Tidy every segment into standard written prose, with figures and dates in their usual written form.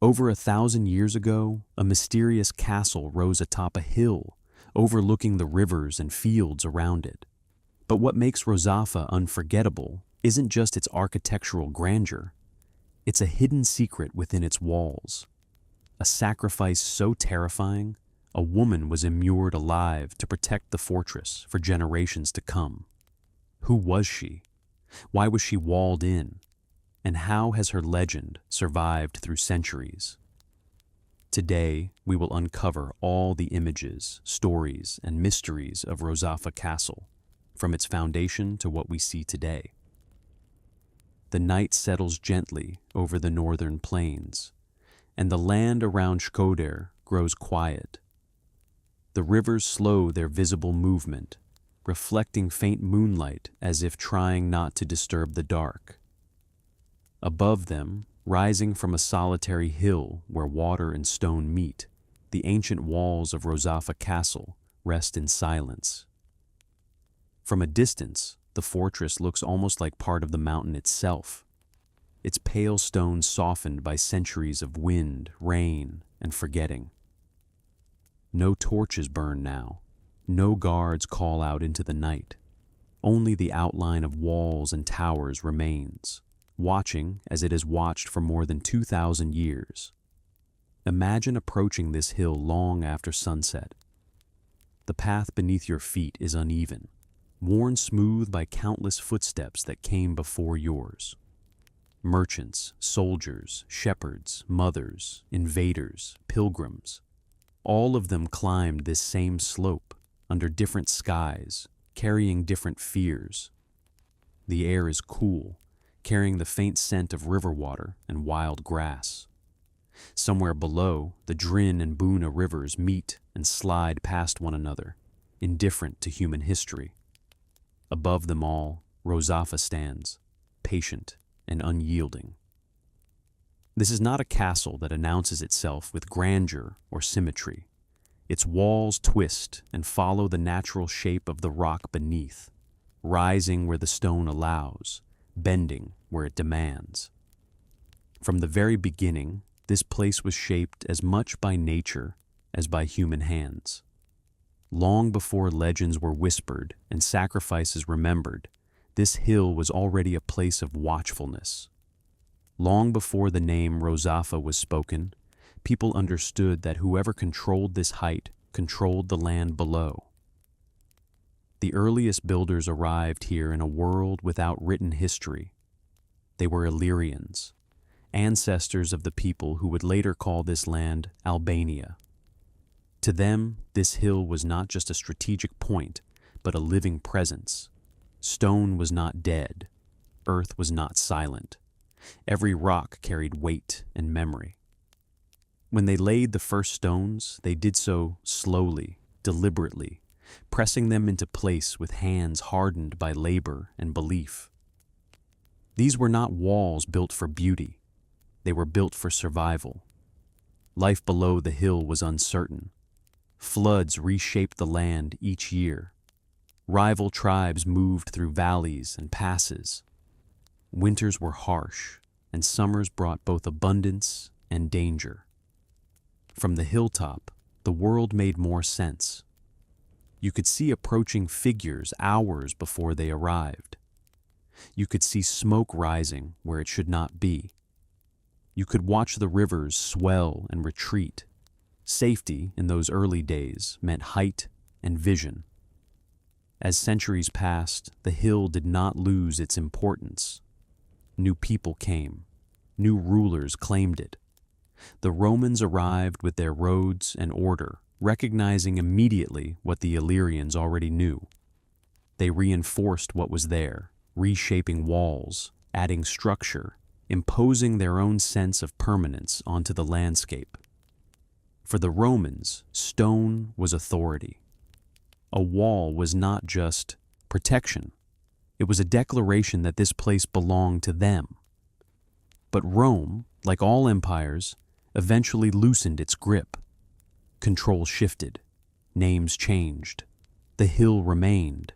Over 1,000 years ago, a mysterious castle rose atop a hill, overlooking the rivers and fields around it. But what makes Rozafa unforgettable isn't just its architectural grandeur. It's a hidden secret within its walls. A sacrifice so terrifying, a woman was immured alive to protect the fortress for generations to come. Who was she? Why was she walled in? And how has her legend survived through centuries? Today, we will uncover all the images, stories, and mysteries of Rozafa Castle, from its foundation to what we see today. The night settles gently over the northern plains, and the land around Shkodër grows quiet. The rivers slow their visible movement, reflecting faint moonlight as if trying not to disturb the dark. Above them, rising from a solitary hill where water and stone meet, the ancient walls of Rozafa Castle rest in silence. From a distance, the fortress looks almost like part of the mountain itself, its pale stone softened by centuries of wind, rain, and forgetting. No torches burn now, no guards call out into the night. Only the outline of walls and towers remains, watching as it has watched for more than 2,000 years. Imagine approaching this hill long after sunset. The path beneath your feet is uneven, worn smooth by countless footsteps that came before yours. Merchants, soldiers, shepherds, mothers, invaders, pilgrims, all of them climbed this same slope under different skies, carrying different fears. The air is cool, carrying the faint scent of river water and wild grass. Somewhere below, the Drin and Buna rivers meet and slide past one another, indifferent to human history. Above them all, Rozafa stands, patient and unyielding. This is not a castle that announces itself with grandeur or symmetry. Its walls twist and follow the natural shape of the rock beneath, rising where the stone allows, bending where it demands. From the very beginning, this place was shaped as much by nature as by human hands. Long before legends were whispered and sacrifices remembered, this hill was already a place of watchfulness. Long before the name Rozafa was spoken, people understood that whoever controlled this height controlled the land below. The earliest builders arrived here in a world without written history. They were Illyrians, ancestors of the people who would later call this land Albania. To them, this hill was not just a strategic point, but a living presence. Stone was not dead. Earth was not silent. Every rock carried weight and memory. When they laid the first stones, they did so slowly, deliberately, pressing them into place with hands hardened by labor and belief. These were not walls built for beauty. They were built for survival. Life below the hill was uncertain. Floods reshaped the land each year. Rival tribes moved through valleys and passes. Winters were harsh, and summers brought both abundance and danger. From the hilltop, the world made more sense. You could see approaching figures hours before they arrived. You could see smoke rising where it should not be. You could watch the rivers swell and retreat. Safety in those early days meant height and vision. As centuries passed, the hill did not lose its importance. New people came. New rulers claimed it. The Romans arrived with their roads and order, recognizing immediately what the Illyrians already knew. They reinforced what was there, reshaping walls, adding structure, imposing their own sense of permanence onto the landscape. For the Romans, stone was authority. A wall was not just protection. It was a declaration that this place belonged to them. But Rome, like all empires, eventually loosened its grip. Control shifted. Names changed. The hill remained.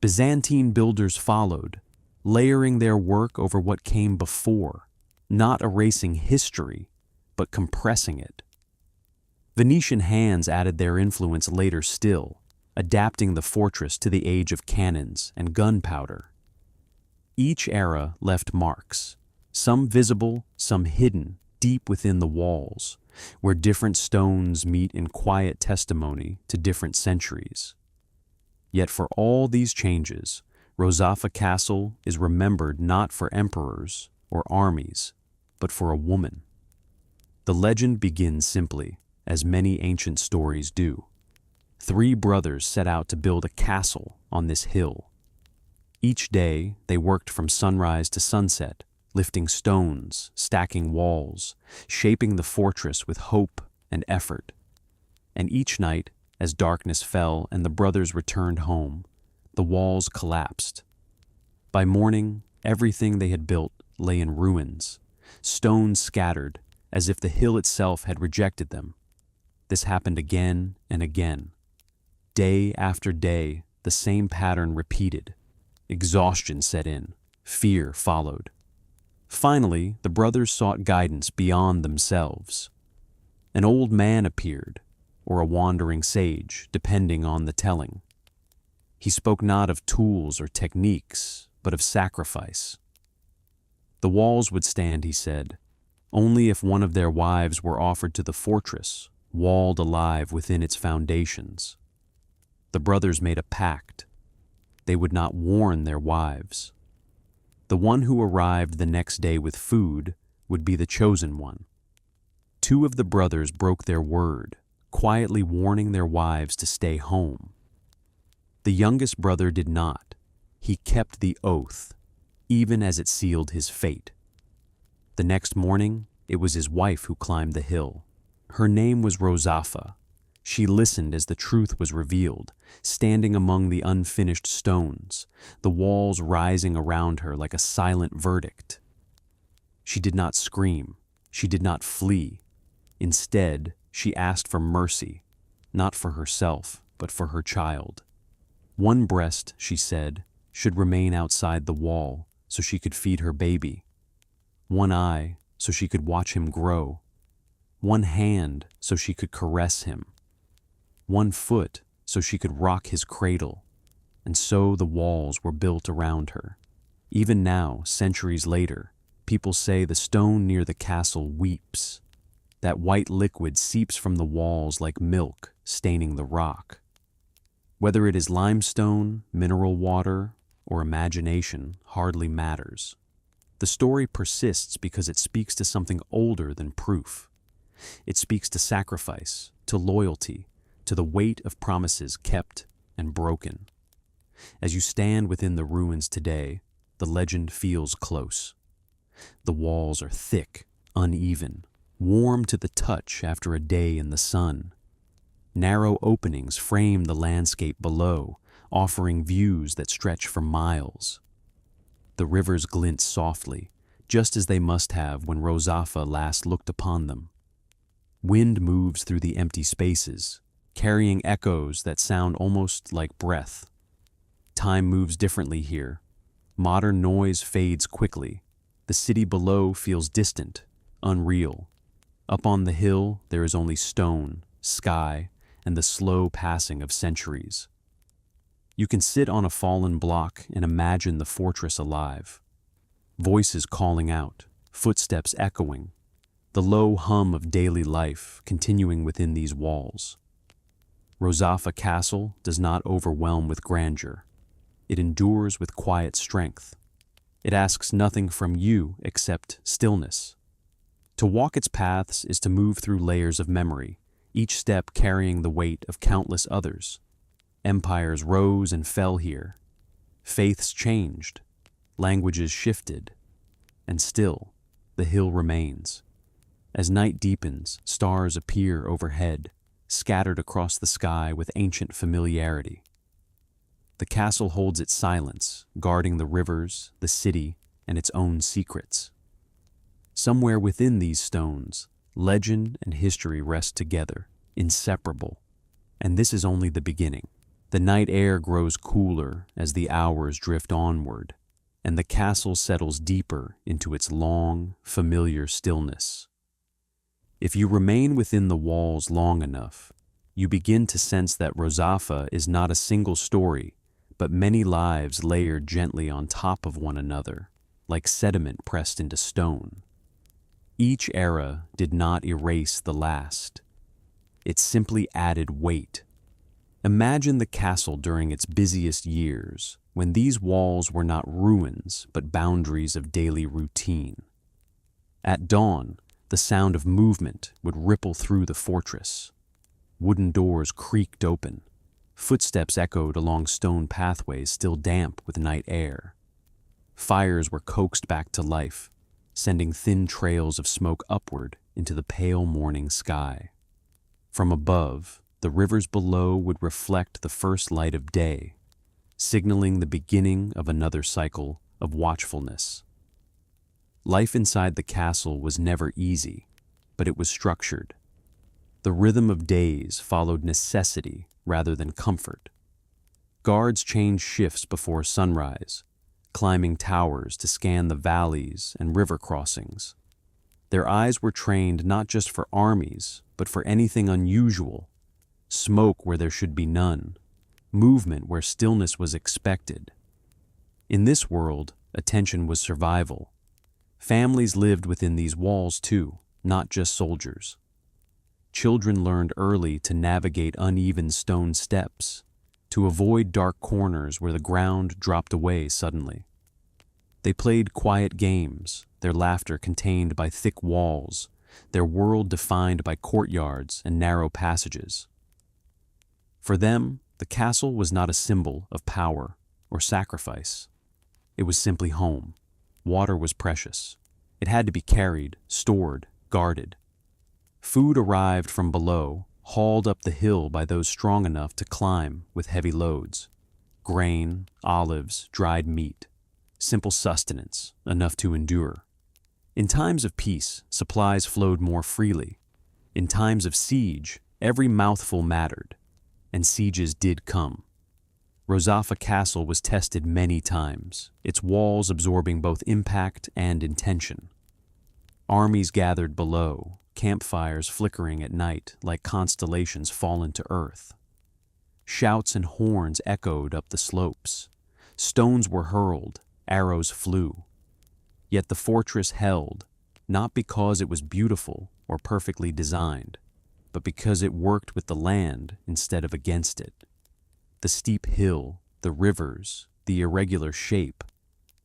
Byzantine builders followed, layering their work over what came before, not erasing history, but compressing it. Venetian hands added their influence later still, adapting the fortress to the age of cannons and gunpowder. Each era left marks, some visible, some hidden, deep within the walls, where different stones meet in quiet testimony to different centuries. Yet for all these changes, Rozafa Castle is remembered not for emperors or armies, but for a woman. The legend begins simply, as many ancient stories do. 3 brothers set out to build a castle on this hill. Each day, they worked from sunrise to sunset, lifting stones, stacking walls, shaping the fortress with hope and effort. And each night, as darkness fell and the brothers returned home, the walls collapsed. By morning, everything they had built lay in ruins, stones scattered, as if the hill itself had rejected them. This happened again and again. Day after day, the same pattern repeated. Exhaustion set in, fear followed. Finally, the brothers sought guidance beyond themselves. An old man appeared, or a wandering sage, depending on the telling. He spoke not of tools or techniques, but of sacrifice. The walls would stand, he said, only if one of their wives were offered to the fortress, walled alive within its foundations. The brothers made a pact. They would not warn their wives. The one who arrived the next day with food would be the chosen one. 2 of the brothers broke their word, quietly warning their wives to stay home. The youngest brother did not. He kept the oath, even as it sealed his fate. The next morning, it was his wife who climbed the hill. Her name was Rozafa. She listened as the truth was revealed, standing among the unfinished stones, the walls rising around her like a silent verdict. She did not scream. She did not flee. Instead, she asked for mercy, not for herself, but for her child. One breast, she said, should remain outside the wall so she could feed her baby. One eye so she could watch him grow. One hand so she could caress him. One foot so she could rock his cradle. And so the walls were built around her. Even now, centuries later, people say the stone near the castle weeps. That white liquid seeps from the walls like milk, staining the rock. Whether it is limestone, mineral water, or imagination hardly matters. The story persists because it speaks to something older than proof. It speaks to sacrifice, to loyalty, to the weight of promises kept and broken. As you stand within the ruins today, the legend feels close. The walls are thick, uneven, warm to the touch after a day in the sun. Narrow openings frame the landscape below, offering views that stretch for miles. The rivers glint softly, just as they must have when Rozafa last looked upon them. Wind moves through the empty spaces, carrying echoes that sound almost like breath. Time moves differently here. Modern noise fades quickly. The city below feels distant, unreal. Up on the hill, there is only stone, sky, and the slow passing of centuries. You can sit on a fallen block and imagine the fortress alive. Voices calling out, footsteps echoing, the low hum of daily life continuing within these walls. Rozafa Castle does not overwhelm with grandeur. It endures with quiet strength. It asks nothing from you except stillness. To walk its paths is to move through layers of memory, each step carrying the weight of countless others. Empires rose and fell here. Faiths changed. Languages shifted. And still, the hill remains. As night deepens, stars appear overhead, scattered across the sky with ancient familiarity. The castle holds its silence, guarding the rivers, the city, and its own secrets. Somewhere within these stones, legend and history rest together, inseparable. And this is only the beginning. The night air grows cooler as the hours drift onward, and the castle settles deeper into its long, familiar stillness. If you remain within the walls long enough, you begin to sense that Rozafa is not a single story, but many lives layered gently on top of one another, like sediment pressed into stone. Each era did not erase the last. It simply added weight. Imagine the castle during its busiest years, when these walls were not ruins but boundaries of daily routine. At dawn, the sound of movement would ripple through the fortress. Wooden doors creaked open. Footsteps echoed along stone pathways still damp with night air. Fires were coaxed back to life, sending thin trails of smoke upward into the pale morning sky. From above, the rivers below would reflect the first light of day, signaling the beginning of another cycle of watchfulness. Life inside the castle was never easy, but it was structured. The rhythm of days followed necessity rather than comfort. Guards changed shifts before sunrise, climbing towers to scan the valleys and river crossings. Their eyes were trained not just for armies, but for anything unusual: smoke where there should be none, movement where stillness was expected. In this world, attention was survival. Families lived within these walls too, not just soldiers. Children learned early to navigate uneven stone steps, to avoid dark corners where the ground dropped away suddenly. They played quiet games, their laughter contained by thick walls, their world defined by courtyards and narrow passages. For them, the castle was not a symbol of power or sacrifice. It was simply home. Water was precious. It had to be carried, stored, guarded. Food arrived from below, hauled up the hill by those strong enough to climb with heavy loads. Grain, olives, dried meat. Simple sustenance, enough to endure. In times of peace, supplies flowed more freely. In times of siege, every mouthful mattered. And sieges did come. Rozafa Castle was tested many times, its walls absorbing both impact and intention. Armies gathered below, campfires flickering at night like constellations fallen to earth. Shouts and horns echoed up the slopes. Stones were hurled, arrows flew. Yet the fortress held, not because it was beautiful or perfectly designed, but because it worked with the land instead of against it. The steep hill, the rivers, the irregular shape,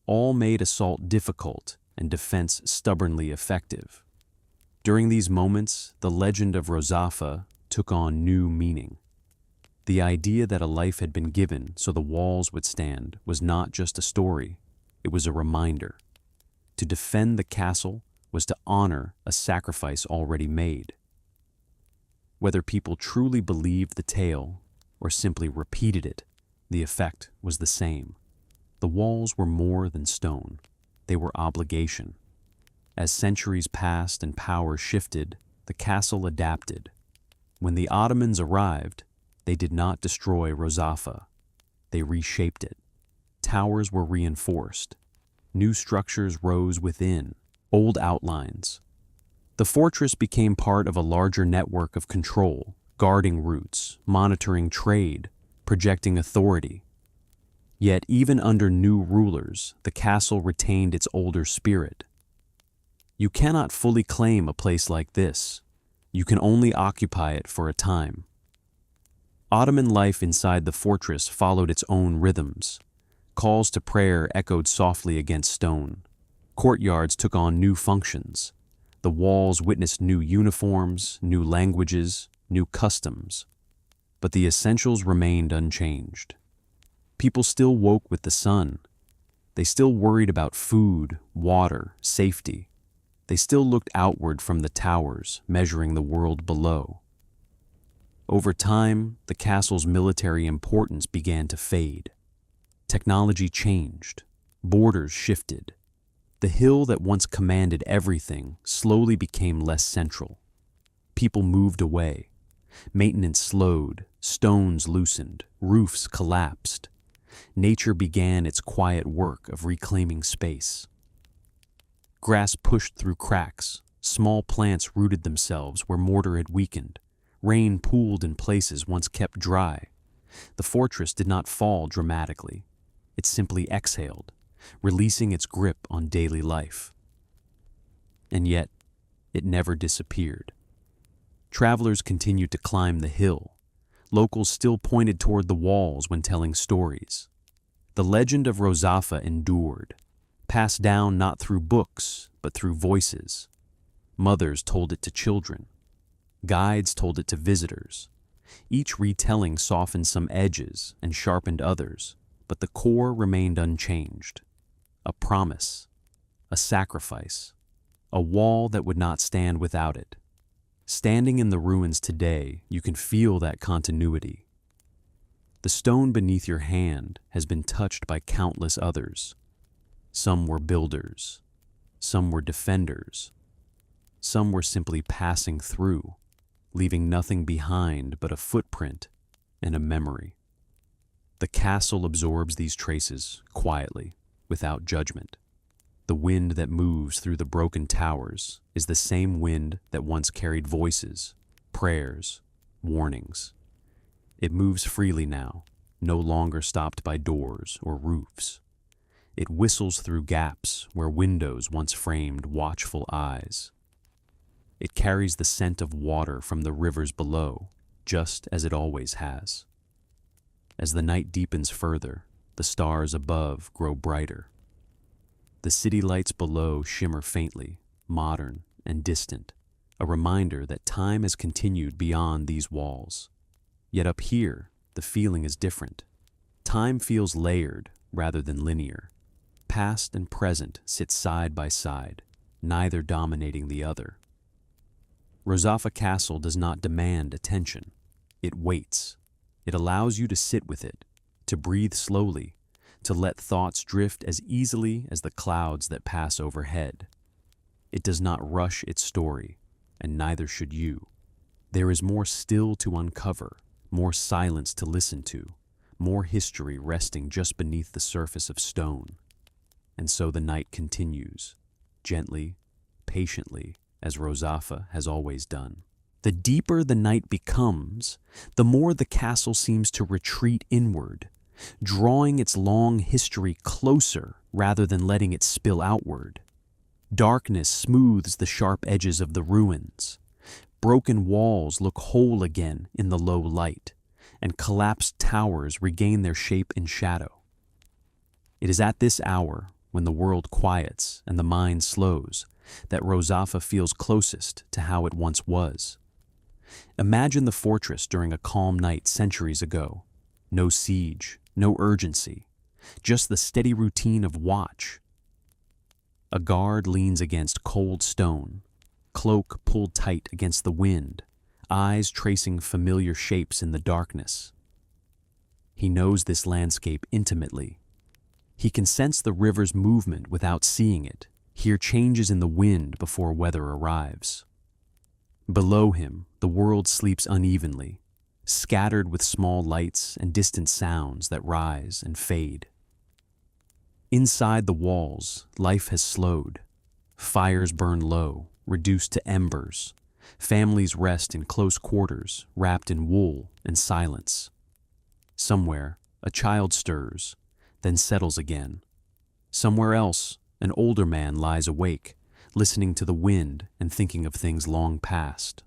all made assault difficult and defense stubbornly effective. During these moments, the legend of Rozafa took on new meaning. The idea that a life had been given so the walls would stand was not just a story, it was a reminder. To defend the castle was to honor a sacrifice already made. Whether people truly believed the tale or simply repeated it, the effect was the same. The walls were more than stone. They were obligation. As centuries passed and power shifted, the castle adapted. When the Ottomans arrived, they did not destroy Rozafa. They reshaped it. Towers were reinforced. New structures rose within, old outlines. The fortress became part of a larger network of control, guarding routes, monitoring trade, projecting authority. Yet even under new rulers, the castle retained its older spirit. You cannot fully claim a place like this. You can only occupy it for a time. Ottoman life inside the fortress followed its own rhythms. Calls to prayer echoed softly against stone. Courtyards took on new functions. The walls witnessed new uniforms, new languages, new customs. But the essentials remained unchanged. People still woke with the sun. They still worried about food, water, safety. They still looked outward from the towers, measuring the world below. Over time, the castle's military importance began to fade. Technology changed. Borders shifted. The hill that once commanded everything slowly became less central. People moved away. Maintenance slowed, stones loosened, roofs collapsed. Nature began its quiet work of reclaiming space. Grass pushed through cracks, Small plants rooted themselves where mortar had weakened. Rain pooled in places once kept dry. The fortress did not fall dramatically. It simply exhaled, releasing its grip on daily life. And yet, it never disappeared. Travelers continued to climb the hill. Locals still pointed toward the walls when telling stories. The legend of Rozafa endured, passed down not through books, but through voices. Mothers told it to children. Guides told it to visitors. Each retelling softened some edges and sharpened others, but the core remained unchanged. A promise, a sacrifice, a wall that would not stand without it. Standing in the ruins today, you can feel that continuity. The stone beneath your hand has been touched by countless others. Some were builders, some were defenders, some were simply passing through, leaving nothing behind but a footprint and a memory. The castle absorbs these traces quietly, without judgment. The wind that moves through the broken towers is the same wind that once carried voices, prayers, warnings. It moves freely now, no longer stopped by doors or roofs. It whistles through gaps where windows once framed watchful eyes. It carries the scent of water from the rivers below, just as it always has. As the night deepens further, the stars above grow brighter. The city lights below shimmer faintly, modern and distant, a reminder that time has continued beyond these walls. Yet up here, the feeling is different. Time feels layered rather than linear. Past and present sit side by side, neither dominating the other. Rozafa Castle does not demand attention. It waits. It allows you to sit with it, to breathe slowly, to let thoughts drift as easily as the clouds that pass overhead. It does not rush its story, and neither should you. There is more still to uncover, more silence to listen to, more history resting just beneath the surface of stone. And so the night continues, gently, patiently, as Rozafa has always done. The deeper the night becomes, the more the castle seems to retreat inward, drawing its long history closer rather than letting it spill outward. Darkness smooths the sharp edges of the ruins. Broken walls look whole again in the low light, and collapsed towers regain their shape in shadow. It is at this hour, when the world quiets and the mind slows, that Rozafa feels closest to how it once was. Imagine the fortress during a calm night centuries ago. No siege, no urgency, just the steady routine of watch. A guard leans against cold stone, cloak pulled tight against the wind, eyes tracing familiar shapes in the darkness. He knows this landscape intimately. He can sense the river's movement without seeing it, hear changes in the wind before weather arrives. Below him, the world sleeps unevenly, scattered with small lights and distant sounds that rise and fade. Inside the walls, life has slowed. Fires burn low, reduced to embers. Families rest in close quarters, wrapped in wool and silence. Somewhere, a child stirs, then settles again. Somewhere else, an older man lies awake, listening to the wind and thinking of things long past.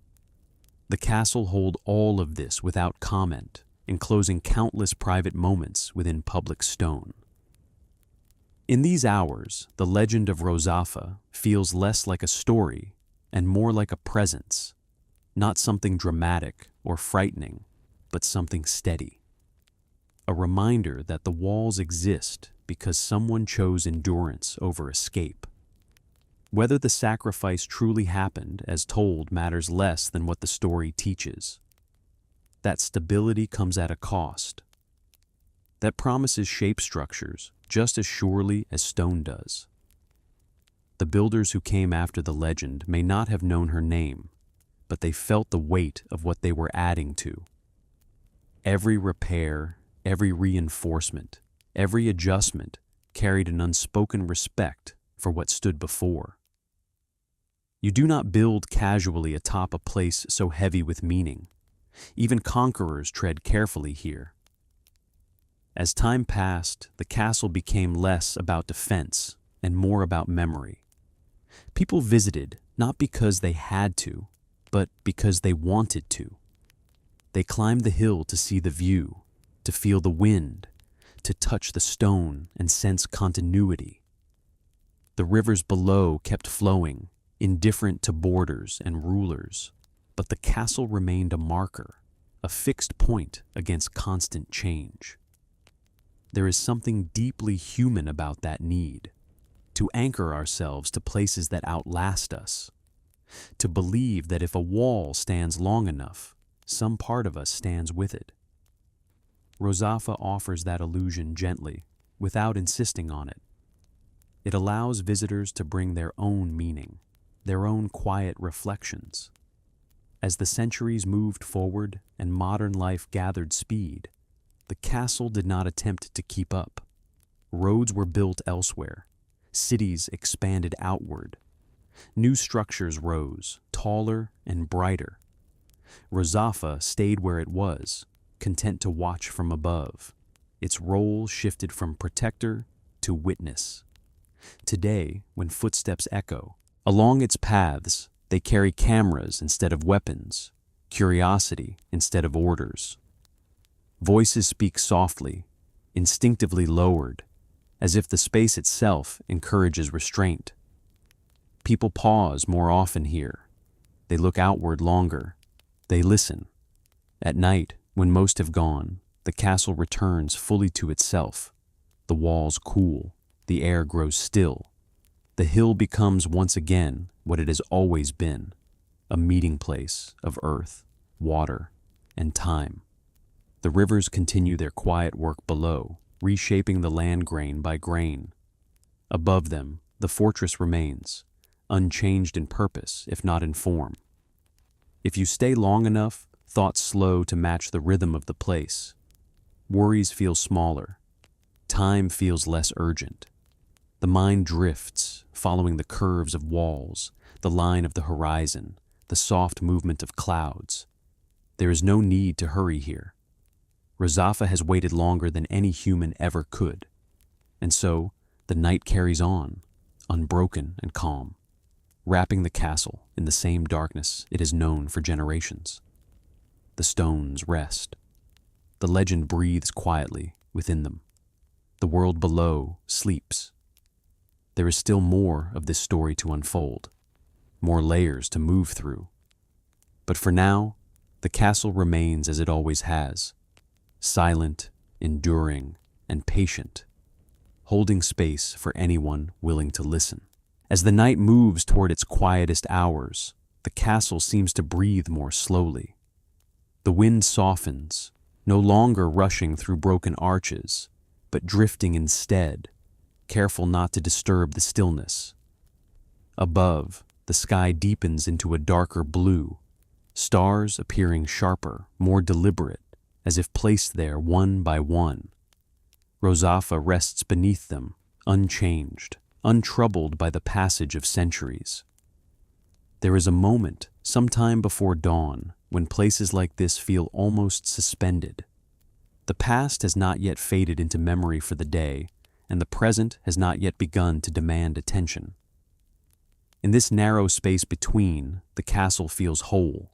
The castle holds all of this without comment, enclosing countless private moments within public stone. In these hours, the legend of Rozafa feels less like a story and more like a presence, not something dramatic or frightening, but something steady. A reminder that the walls exist because someone chose endurance over escape. Whether the sacrifice truly happened as told matters less than what the story teaches. That stability comes at a cost. That promises shape structures just as surely as stone does. The builders who came after the legend may not have known her name, but they felt the weight of what they were adding to. Every repair, every reinforcement, every adjustment carried an unspoken respect for what stood before. You do not build casually atop a place so heavy with meaning. Even conquerors tread carefully here. As time passed, the castle became less about defense and more about memory. People visited not because they had to, but because they wanted to. They climbed the hill to see the view, to feel the wind, to touch the stone and sense continuity. The rivers below kept flowing, indifferent to borders and rulers, but the castle remained a marker, a fixed point against constant change. There is something deeply human about that need, to anchor ourselves to places that outlast us, to believe that if a wall stands long enough, some part of us stands with it. Rozafa offers that illusion gently, without insisting on it. It allows visitors to bring their own meaning, their own quiet reflections. As the centuries moved forward and modern life gathered speed, the castle did not attempt to keep up. Roads were built elsewhere. Cities expanded outward. New structures rose, taller and brighter. Rozafa stayed where it was, content to watch from above. Its role shifted from protector to witness. Today, when footsteps echo, along its paths, they carry cameras instead of weapons, curiosity instead of orders. Voices speak softly, instinctively lowered, as if the space itself encourages restraint. People pause more often here. They look outward longer. They listen. At night, when most have gone, the castle returns fully to itself. The walls cool. The air grows still. The hill becomes once again what it has always been, a meeting place of earth, water, and time. The rivers continue their quiet work below, reshaping the land grain by grain. Above them, the fortress remains, unchanged in purpose, if not in form. If you stay long enough, thoughts slow to match the rhythm of the place. Worries feel smaller. Time feels less urgent. The mind drifts, following the curves of walls, the line of the horizon, the soft movement of clouds. There is no need to hurry here. Rozafa has waited longer than any human ever could. And so, the night carries on, unbroken and calm, wrapping the castle in the same darkness it has known for generations. The stones rest. The legend breathes quietly within them. The world below sleeps. There is still more of this story to unfold, more layers to move through. But for now, the castle remains as it always has, silent, enduring, and patient, holding space for anyone willing to listen. As the night moves toward its quietest hours, the castle seems to breathe more slowly. The wind softens, no longer rushing through broken arches, but drifting instead, careful not to disturb the stillness. Above, the sky deepens into a darker blue, stars appearing sharper, more deliberate, as if placed there one by one. Rozafa rests beneath them, unchanged, untroubled by the passage of centuries. There is a moment, sometime before dawn, when places like this feel almost suspended. The past has not yet faded into memory for the day, and the present has not yet begun to demand attention. In this narrow space between, the castle feels whole,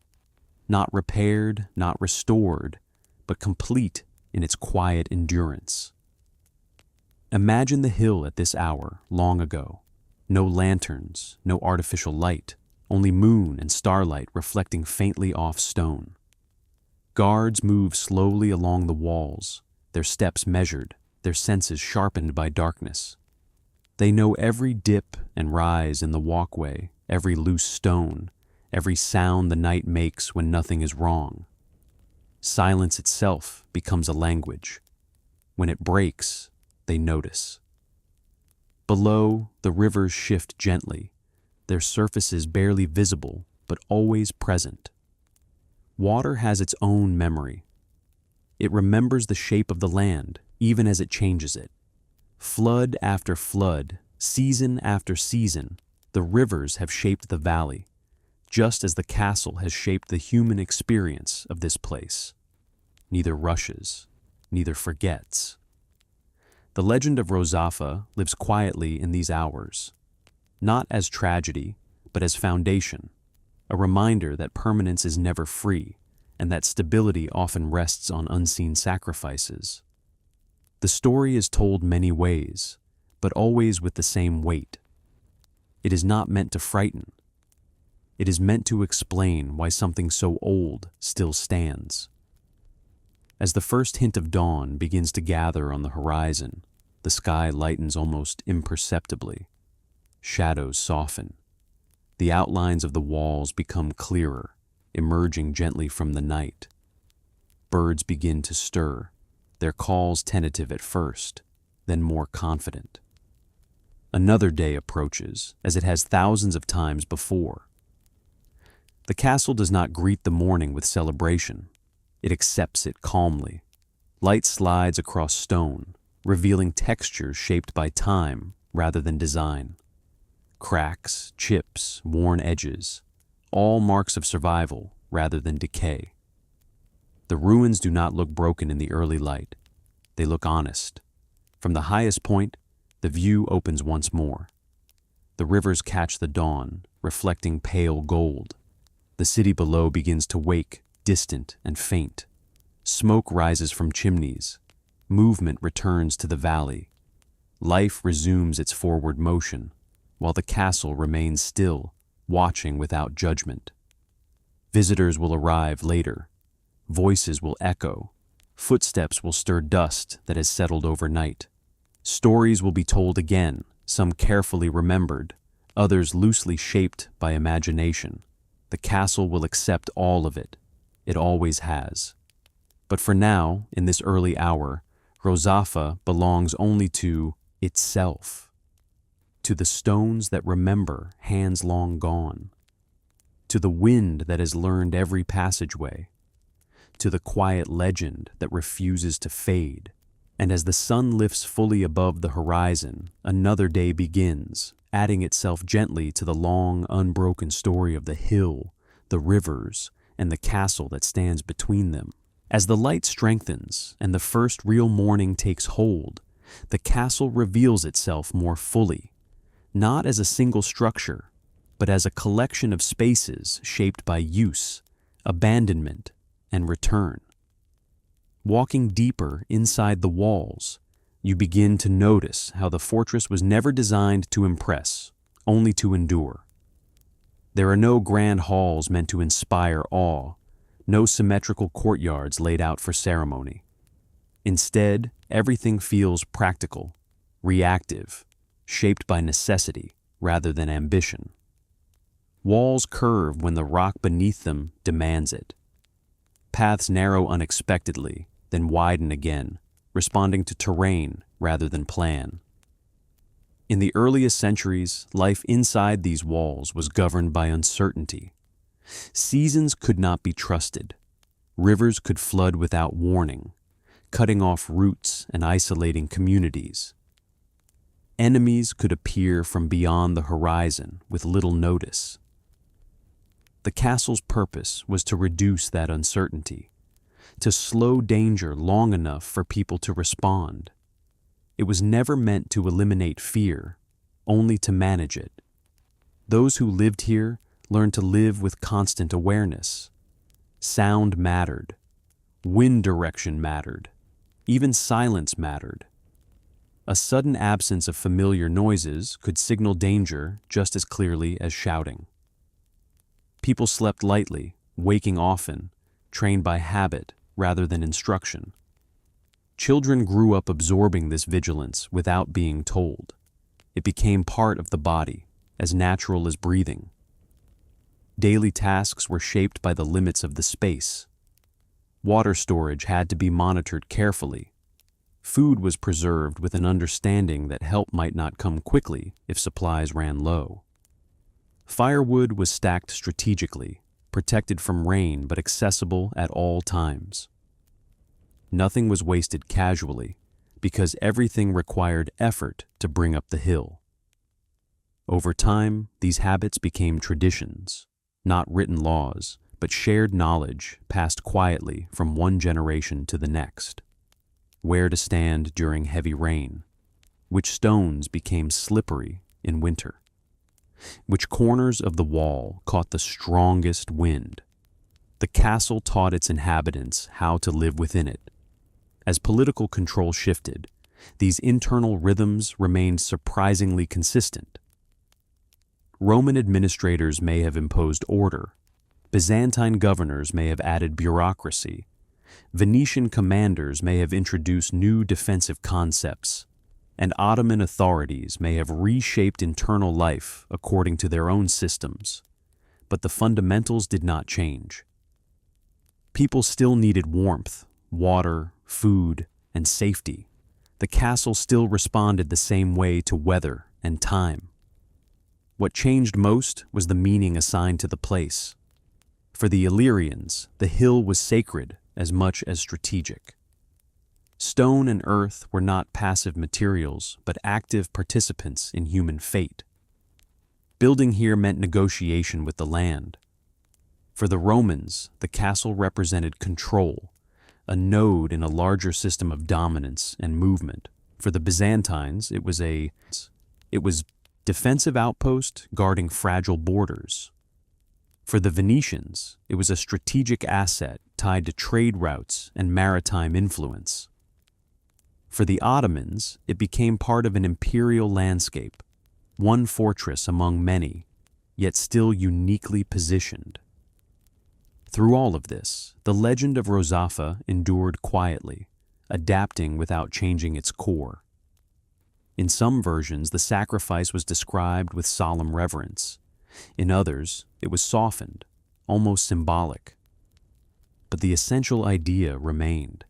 not repaired, not restored, but complete in its quiet endurance. Imagine the hill at this hour, long ago. No lanterns, no artificial light, only moon and starlight reflecting faintly off stone. Guards move slowly along the walls, their steps measured, their senses sharpened by darkness. They know every dip and rise in the walkway, every loose stone, every sound the night makes when nothing is wrong. Silence itself becomes a language. When it breaks, they notice. Below, the rivers shift gently, their surfaces barely visible but always present. Water has its own memory. It remembers the shape of the land, even as it changes it. Flood after flood, season after season, The rivers have shaped the valley, just as the castle has shaped the human experience of this place. Neither rushes, neither forgets. The legend of Rozafa lives quietly in these hours, not as tragedy, but as foundation, a reminder that permanence is never free and that stability often rests on unseen sacrifices. The story is told many ways, but always with the same weight. It is not meant to frighten. It is meant to explain why something so old still stands. As the first hint of dawn begins to gather on the horizon, the sky lightens almost imperceptibly. Shadows soften. The outlines of the walls become clearer, emerging gently from the night. Birds begin to stir, their calls tentative at first, then more confident. Another day approaches, as it has thousands of times before. The castle does not greet the morning with celebration. It accepts it calmly. Light slides across stone, revealing textures shaped by time rather than design. Cracks, chips, worn edges, all marks of survival rather than decay. The ruins do not look broken in the early light. They look honest. From the highest point, the view opens once more. The rivers catch the dawn, reflecting pale gold. The city below begins to wake, distant and faint. Smoke rises from chimneys. Movement returns to the valley. Life resumes its forward motion, while the castle remains still, watching without judgment. Visitors will arrive later. Voices will echo. Footsteps will stir dust that has settled overnight. Stories will be told again, some carefully remembered, others loosely shaped by imagination. The castle will accept all of it. It always has. But for now, in this early hour, Rozafa belongs only to itself. To the stones that remember hands long gone. To the wind that has learned every passageway. To the quiet legend that refuses to fade. And as the sun lifts fully above the horizon, another day begins, adding itself gently to the long, unbroken story of the hill, the rivers, and the castle that stands between them. As the light strengthens and the first real morning takes hold, the castle reveals itself more fully, not as a single structure, but as a collection of spaces shaped by use, abandonment, and return. Walking deeper inside the walls, you begin to notice how the fortress was never designed to impress, only to endure. There are no grand halls meant to inspire awe, no symmetrical courtyards laid out for ceremony. Instead, everything feels practical, reactive, shaped by necessity rather than ambition. Walls curve when the rock beneath them demands it. Paths narrow unexpectedly, then widen again, responding to terrain rather than plan. In the earliest centuries, life inside these walls was governed by uncertainty. Seasons could not be trusted. Rivers could flood without warning, cutting off routes and isolating communities. Enemies could appear from beyond the horizon with little notice. The castle's purpose was to reduce that uncertainty, to slow danger long enough for people to respond. It was never meant to eliminate fear, only to manage it. Those who lived here learned to live with constant awareness. Sound mattered. Wind direction mattered. Even silence mattered. A sudden absence of familiar noises could signal danger just as clearly as shouting. People slept lightly, waking often, trained by habit rather than instruction. Children grew up absorbing this vigilance without being told. It became part of the body, as natural as breathing. Daily tasks were shaped by the limits of the space. Water storage had to be monitored carefully. Food was preserved with an understanding that help might not come quickly if supplies ran low. Firewood was stacked strategically, protected from rain but accessible at all times. Nothing was wasted casually, because everything required effort to bring up the hill. Over time, these habits became traditions, not written laws, but shared knowledge passed quietly from one generation to the next. Where to stand during heavy rain, which stones became slippery in winter, which corners of the wall caught the strongest wind. The castle taught its inhabitants how to live within it. As political control shifted, these internal rhythms remained surprisingly consistent. Roman administrators may have imposed order, Byzantine governors may have added bureaucracy, Venetian commanders may have introduced new defensive concepts, and Ottoman authorities may have reshaped internal life according to their own systems. But the fundamentals did not change. People still needed warmth, water, food, and safety. The castle still responded the same way to weather and time. What changed most was the meaning assigned to the place. For the Illyrians, the hill was sacred as much as strategic. Stone and earth were not passive materials, but active participants in human fate. Building here meant negotiation with the land. For the Romans, the castle represented control, a node in a larger system of dominance and movement. For the Byzantines, it was defensive outpost guarding fragile borders. For the Venetians, it was a strategic asset tied to trade routes and maritime influence. For the Ottomans, it became part of an imperial landscape, one fortress among many, yet still uniquely positioned. Through all of this, the legend of Rozafa endured quietly, adapting without changing its core. In some versions, the sacrifice was described with solemn reverence. In others, it was softened, almost symbolic. But the essential idea remained,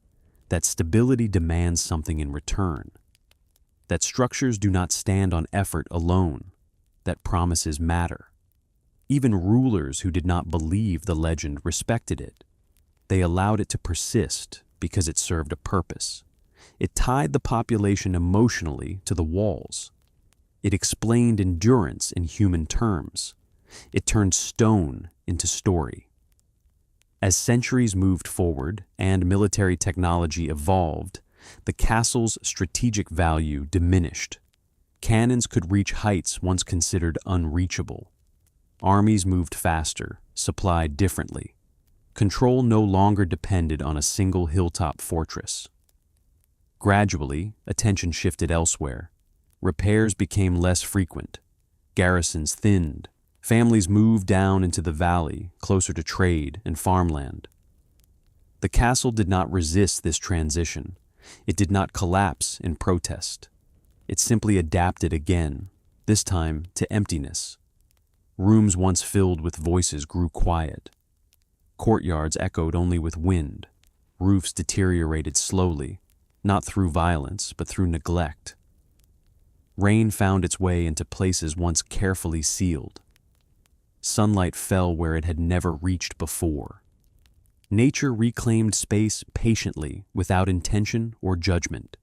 that stability demands something in return, that structures do not stand on effort alone, that promises matter. Even rulers who did not believe the legend respected it. They allowed it to persist because it served a purpose. It tied the population emotionally to the walls. It explained endurance in human terms. It turned stone into story. As centuries moved forward and military technology evolved, the castle's strategic value diminished. Cannons could reach heights once considered unreachable. Armies moved faster, supplied differently. Control no longer depended on a single hilltop fortress. Gradually, attention shifted elsewhere. Repairs became less frequent. Garrisons thinned. Families moved down into the valley, closer to trade and farmland. The castle did not resist this transition. It did not collapse in protest. It simply adapted again, this time to emptiness. Rooms once filled with voices grew quiet. Courtyards echoed only with wind. Roofs deteriorated slowly, not through violence, but through neglect. Rain found its way into places once carefully sealed. Sunlight fell where it had never reached before. Nature reclaimed space patiently, without intention or judgment.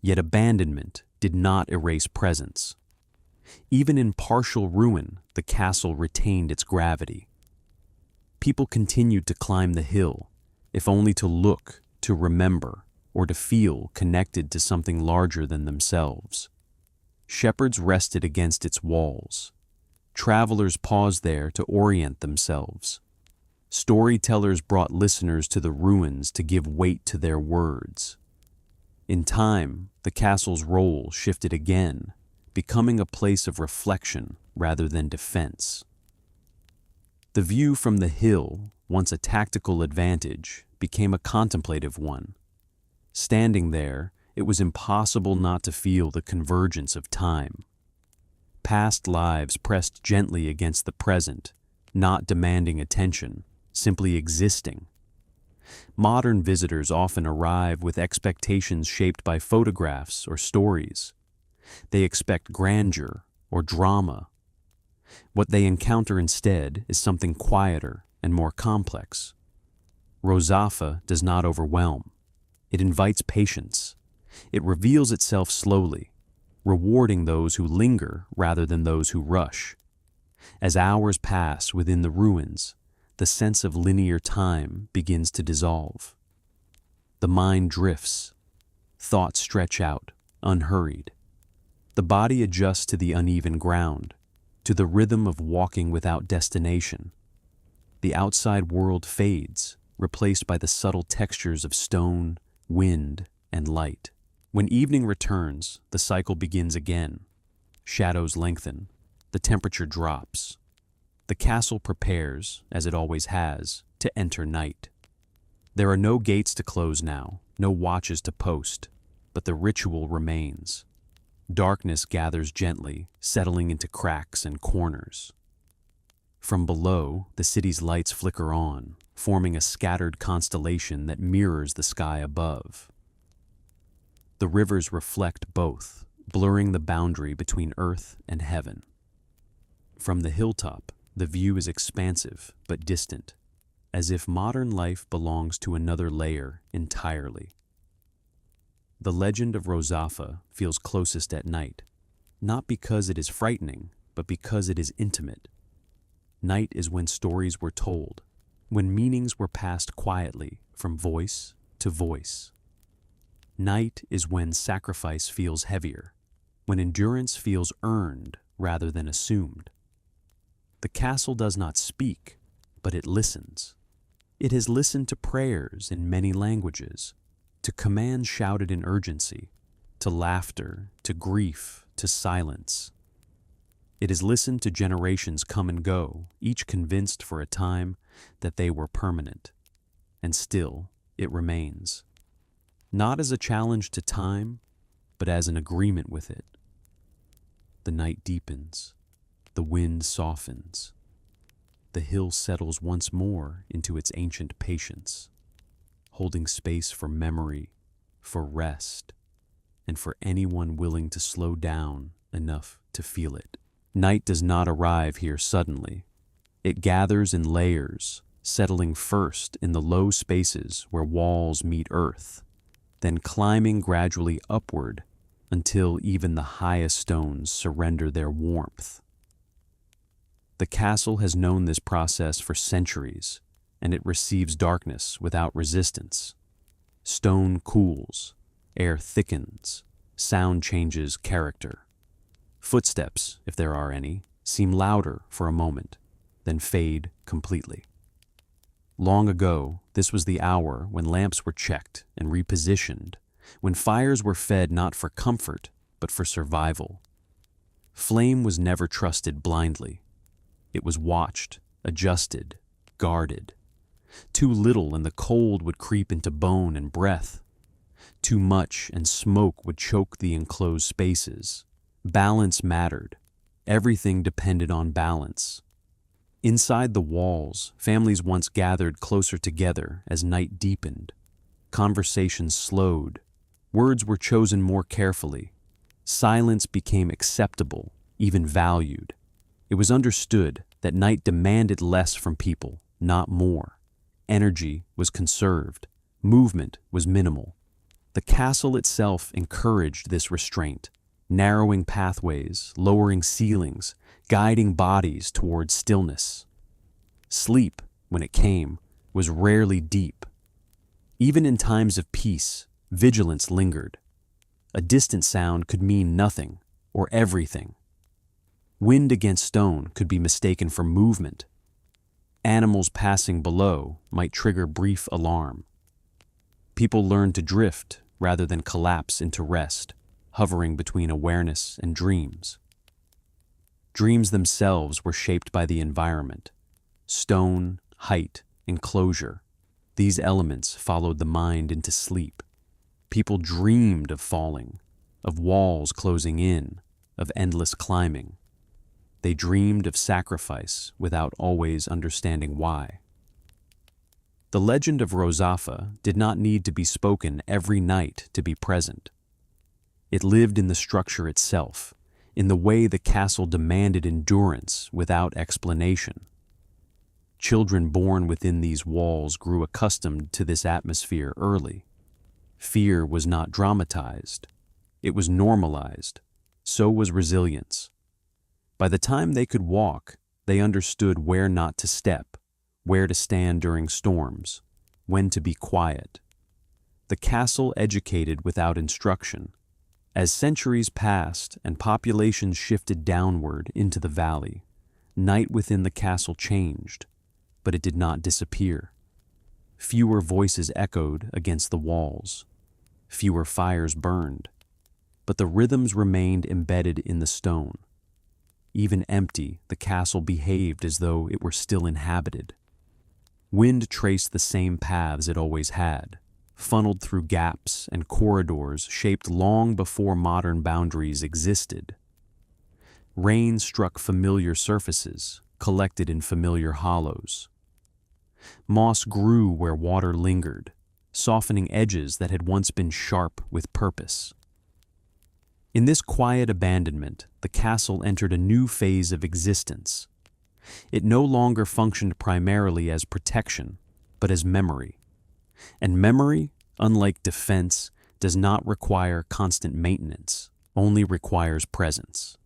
Yet abandonment did not erase presence. Even in partial ruin, the castle retained its gravity. People continued to climb the hill, if only to look, to remember, or to feel connected to something larger than themselves. Shepherds rested against its walls. Travelers paused there to orient themselves. Storytellers brought listeners to the ruins to give weight to their words. In time, the castle's role shifted again, becoming a place of reflection rather than defense. The view from the hill, once a tactical advantage, became a contemplative one. Standing there, it was impossible not to feel the convergence of time. Past lives pressed gently against the present, not demanding attention, simply existing. Modern visitors often arrive with expectations shaped by photographs or stories. They expect grandeur or drama. What they encounter instead is something quieter and more complex. Rozafa does not overwhelm. It invites patience. It reveals itself slowly, rewarding those who linger rather than those who rush. As hours pass within the ruins, the sense of linear time begins to dissolve. The mind drifts, thoughts stretch out, unhurried. The body adjusts to the uneven ground, to the rhythm of walking without destination. The outside world fades, replaced by the subtle textures of stone, wind, and light. When evening returns, the cycle begins again. Shadows lengthen, the temperature drops. The castle prepares, as it always has, to enter night. There are no gates to close now, no watches to post, but the ritual remains. Darkness gathers gently, settling into cracks and corners. From below, the city's lights flicker on, forming a scattered constellation that mirrors the sky above. The rivers reflect both, blurring the boundary between earth and heaven. From the hilltop, the view is expansive but distant, as if modern life belongs to another layer entirely. The legend of Rozafa feels closest at night, not because it is frightening, but because it is intimate. Night is when stories were told, when meanings were passed quietly from voice to voice. Night is when sacrifice feels heavier, when endurance feels earned rather than assumed. The castle does not speak, but it listens. It has listened to prayers in many languages, to commands shouted in urgency, to laughter, to grief, to silence. It has listened to generations come and go, each convinced for a time that they were permanent. And still, it remains. Not as a challenge to time, but as an agreement with it. The night deepens. The wind softens. The hill settles once more into its ancient patience, holding space for memory, for rest, and for anyone willing to slow down enough to feel it. Night does not arrive here suddenly. It gathers in layers, settling first in the low spaces where walls meet earth, then climbing gradually upward until even the highest stones surrender their warmth. The castle has known this process for centuries, and it receives darkness without resistance. Stone cools, air thickens, sound changes character. Footsteps, if there are any, seem louder for a moment, then fade completely. Long ago, this was the hour when lamps were checked and repositioned, when fires were fed not for comfort, but for survival. Flame was never trusted blindly. It was watched, adjusted, guarded. Too little and the cold would creep into bone and breath. Too much and smoke would choke the enclosed spaces. Balance mattered. Everything depended on balance. Inside the walls, families once gathered closer together as night deepened. Conversations slowed. Words were chosen more carefully. Silence became acceptable, even valued. It was understood that night demanded less from people, not more. Energy was conserved. Movement was minimal. The castle itself encouraged this restraint, narrowing pathways, lowering ceilings, guiding bodies towards stillness. Sleep, when it came, was rarely deep. Even in times of peace, vigilance lingered. A distant sound could mean nothing or everything. Wind against stone could be mistaken for movement. Animals passing below might trigger brief alarm. People learned to drift rather than collapse into rest, hovering between awareness and dreams. Dreams themselves were shaped by the environment. Stone, height, enclosure. These elements followed the mind into sleep. People dreamed of falling, of walls closing in, of endless climbing. They dreamed of sacrifice without always understanding why. The legend of Rozafa did not need to be spoken every night to be present. It lived in the structure itself, in the way the castle demanded endurance without explanation. Children born within these walls grew accustomed to this atmosphere early. Fear was not dramatized. It was normalized. So was resilience. By the time they could walk, they understood where not to step, where to stand during storms, when to be quiet. The castle educated without instruction. As centuries passed and populations shifted downward into the valley, night within the castle changed, but it did not disappear. Fewer voices echoed against the walls. Fewer fires burned, but the rhythms remained embedded in the stone. Even empty, the castle behaved as though it were still inhabited. Wind traced the same paths it always had, funneled through gaps and corridors shaped long before modern boundaries existed. Rain struck familiar surfaces, collected in familiar hollows. Moss grew where water lingered, softening edges that had once been sharp with purpose. In this quiet abandonment, the castle entered a new phase of existence. It no longer functioned primarily as protection, but as memory. And memory, unlike defense, does not require constant maintenance, only requires presence.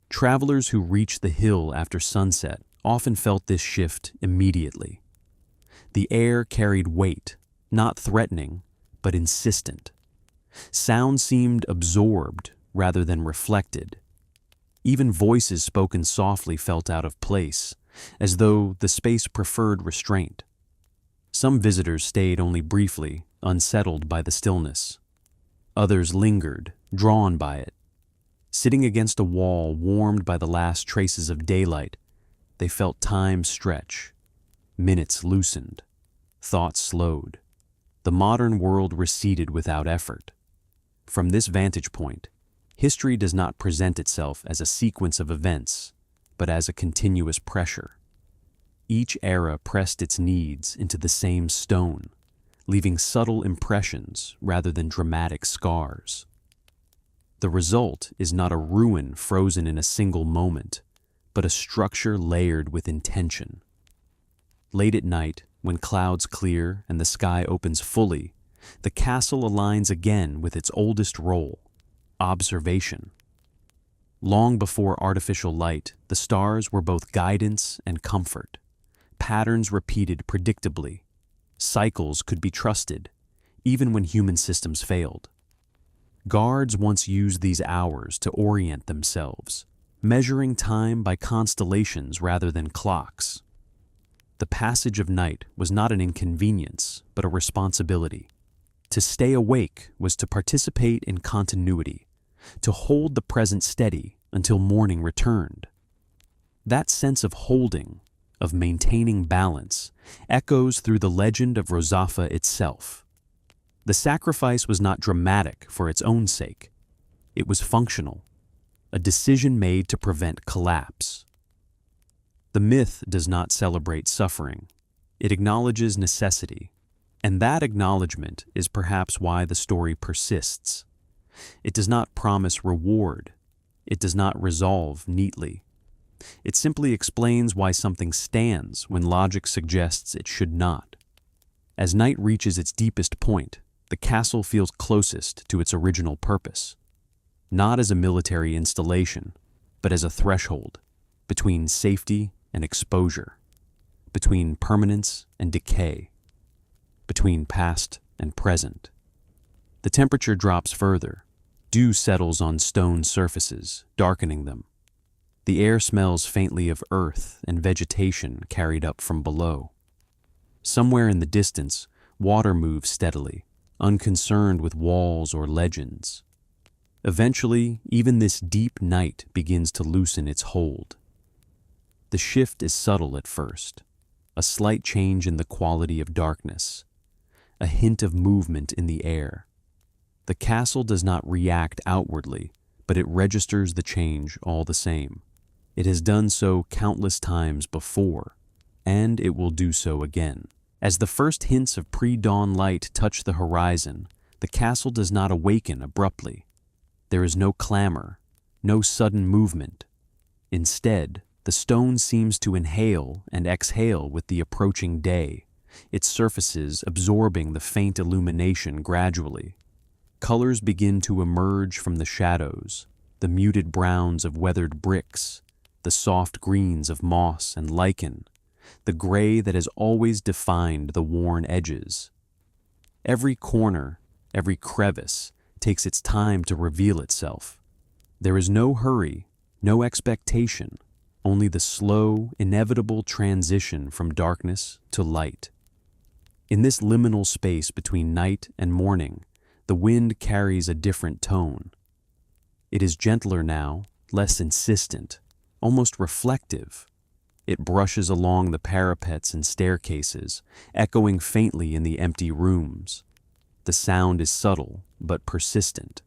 Travelers who reached the hill after sunset often felt this shift immediately. The air carried weight, not threatening, but insistent. Sound seemed absorbed rather than reflected. Even voices spoken softly felt out of place, as though the space preferred restraint. Some visitors stayed only briefly, unsettled by the stillness. Others lingered, drawn by it. Sitting against a wall warmed by the last traces of daylight, they felt time stretch. Minutes loosened. Thoughts slowed. The modern world receded without effort. From this vantage point, history does not present itself as a sequence of events, but as a continuous pressure. Each era pressed its needs into the same stone, leaving subtle impressions rather than dramatic scars. The result is not a ruin frozen in a single moment, but a structure layered with intention. Late at night, when clouds clear and the sky opens fully, the castle aligns again with its oldest role, observation. Long before artificial light, the stars were both guidance and comfort. Patterns repeated predictably. Cycles could be trusted, even when human systems failed. Guards once used these hours to orient themselves, measuring time by constellations rather than clocks. The passage of night was not an inconvenience, but a responsibility. To stay awake was to participate in continuity, to hold the present steady until morning returned. That sense of holding, of maintaining balance, echoes through the legend of Rozafa itself. The sacrifice was not dramatic for its own sake. It was functional, a decision made to prevent collapse. The myth does not celebrate suffering. It acknowledges necessity, and that acknowledgement is perhaps why the story persists. It does not promise reward. It does not resolve neatly. It simply explains why something stands when logic suggests it should not. As night reaches its deepest point, the castle feels closest to its original purpose, not as a military installation, but as a threshold between safety and exposure, between permanence and decay, between past and present. The temperature drops further. Dew settles on stone surfaces, darkening them. The air smells faintly of earth and vegetation carried up from below. Somewhere in the distance, water moves steadily, unconcerned with walls or legends. Eventually, even this deep night begins to loosen its hold. The shift is subtle at first, a slight change in the quality of darkness, a hint of movement in the air. The castle does not react outwardly, but it registers the change all the same. It has done so countless times before, and it will do so again. As the first hints of pre-dawn light touch the horizon, the castle does not awaken abruptly. There is no clamor, no sudden movement. Instead, the stone seems to inhale and exhale with the approaching day, its surfaces absorbing the faint illumination gradually. Colors begin to emerge from the shadows, the muted browns of weathered bricks, the soft greens of moss and lichen, the gray that has always defined the worn edges. Every corner, every crevice takes its time to reveal itself. There is no hurry, no expectation, only the slow, inevitable transition from darkness to light. In this liminal space between night and morning, the wind carries a different tone. It is gentler now, less insistent, almost reflective. It brushes along the parapets and staircases, echoing faintly in the empty rooms. The sound is subtle but persistent,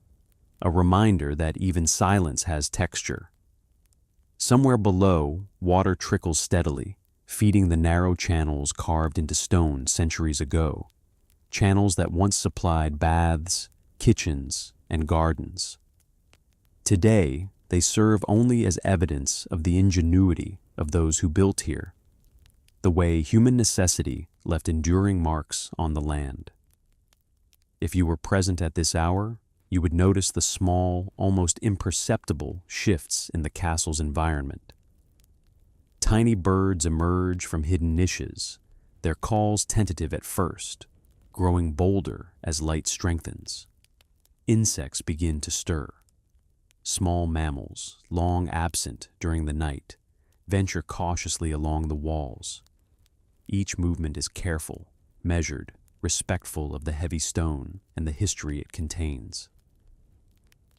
a reminder that even silence has texture. Somewhere below, water trickles steadily, feeding the narrow channels carved into stone centuries ago, channels that once supplied baths, kitchens, and gardens. Today, they serve only as evidence of the ingenuity of those who built here, the way human necessity left enduring marks on the land. If you were present at this hour, you would notice the small, almost imperceptible shifts in the castle's environment. Tiny birds emerge from hidden niches, their calls tentative at first, growing bolder as light strengthens. Insects begin to stir. Small mammals, long absent during the night, venture cautiously along the walls. Each movement is careful, measured, respectful of the heavy stone and the history it contains.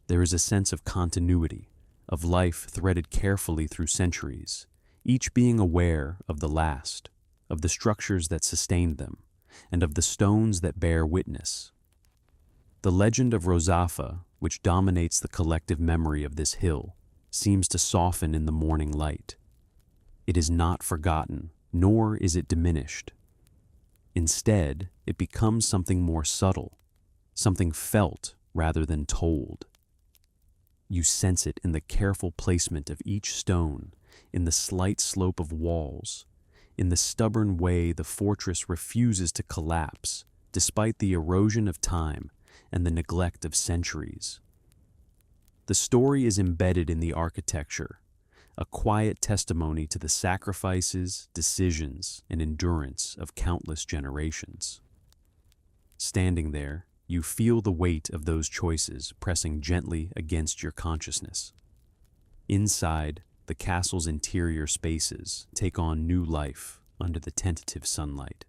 There is a sense of continuity, of life threaded carefully through centuries, each being aware of the last, of the structures that sustained them, and of the stones that bear witness. The legend of Rozafa, which dominates the collective memory of this hill, seems to soften in the morning light. It is not forgotten, nor is it diminished. Instead, it becomes something more subtle, something felt rather than told. You sense it in the careful placement of each stone, in the slight slope of walls, in the stubborn way the fortress refuses to collapse, despite the erosion of time and the neglect of centuries. The story is embedded in the architecture, a quiet testimony to the sacrifices, decisions, and endurance of countless generations. Standing there, you feel the weight of those choices pressing gently against your consciousness. Inside, the castle's interior spaces take on new life under the tentative sunlight.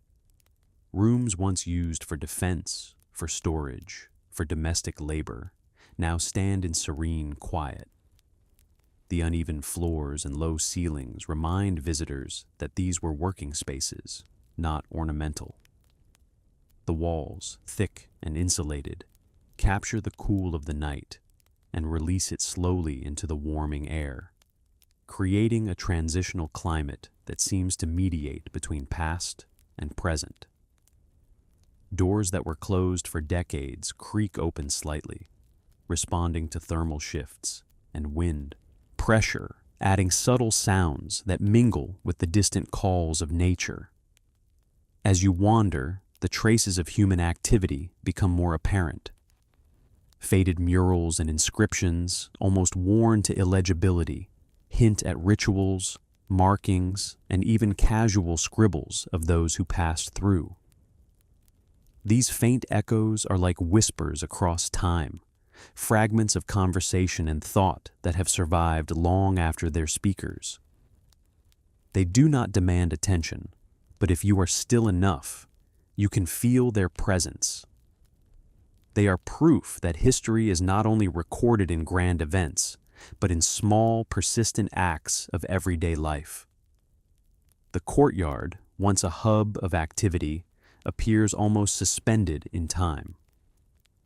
Rooms once used for defense, for storage, for domestic labor, now stand in serene quiet. The uneven floors and low ceilings remind visitors that these were working spaces, not ornamental. The walls, thick and insulated, capture the cool of the night and release it slowly into the warming air, creating a transitional climate that seems to mediate between past and present. Doors that were closed for decades creak open slightly, responding to thermal shifts and wind, pressure, adding subtle sounds that mingle with the distant calls of nature. As you wander, the traces of human activity become more apparent. Faded murals and inscriptions, almost worn to illegibility, hint at rituals, markings, and even casual scribbles of those who passed through. These faint echoes are like whispers across time, fragments of conversation and thought that have survived long after their speakers. They do not demand attention, but if you are still enough, you can feel their presence. They are proof that history is not only recorded in grand events, but in small, persistent acts of everyday life. The courtyard, once a hub of activity, appears almost suspended in time.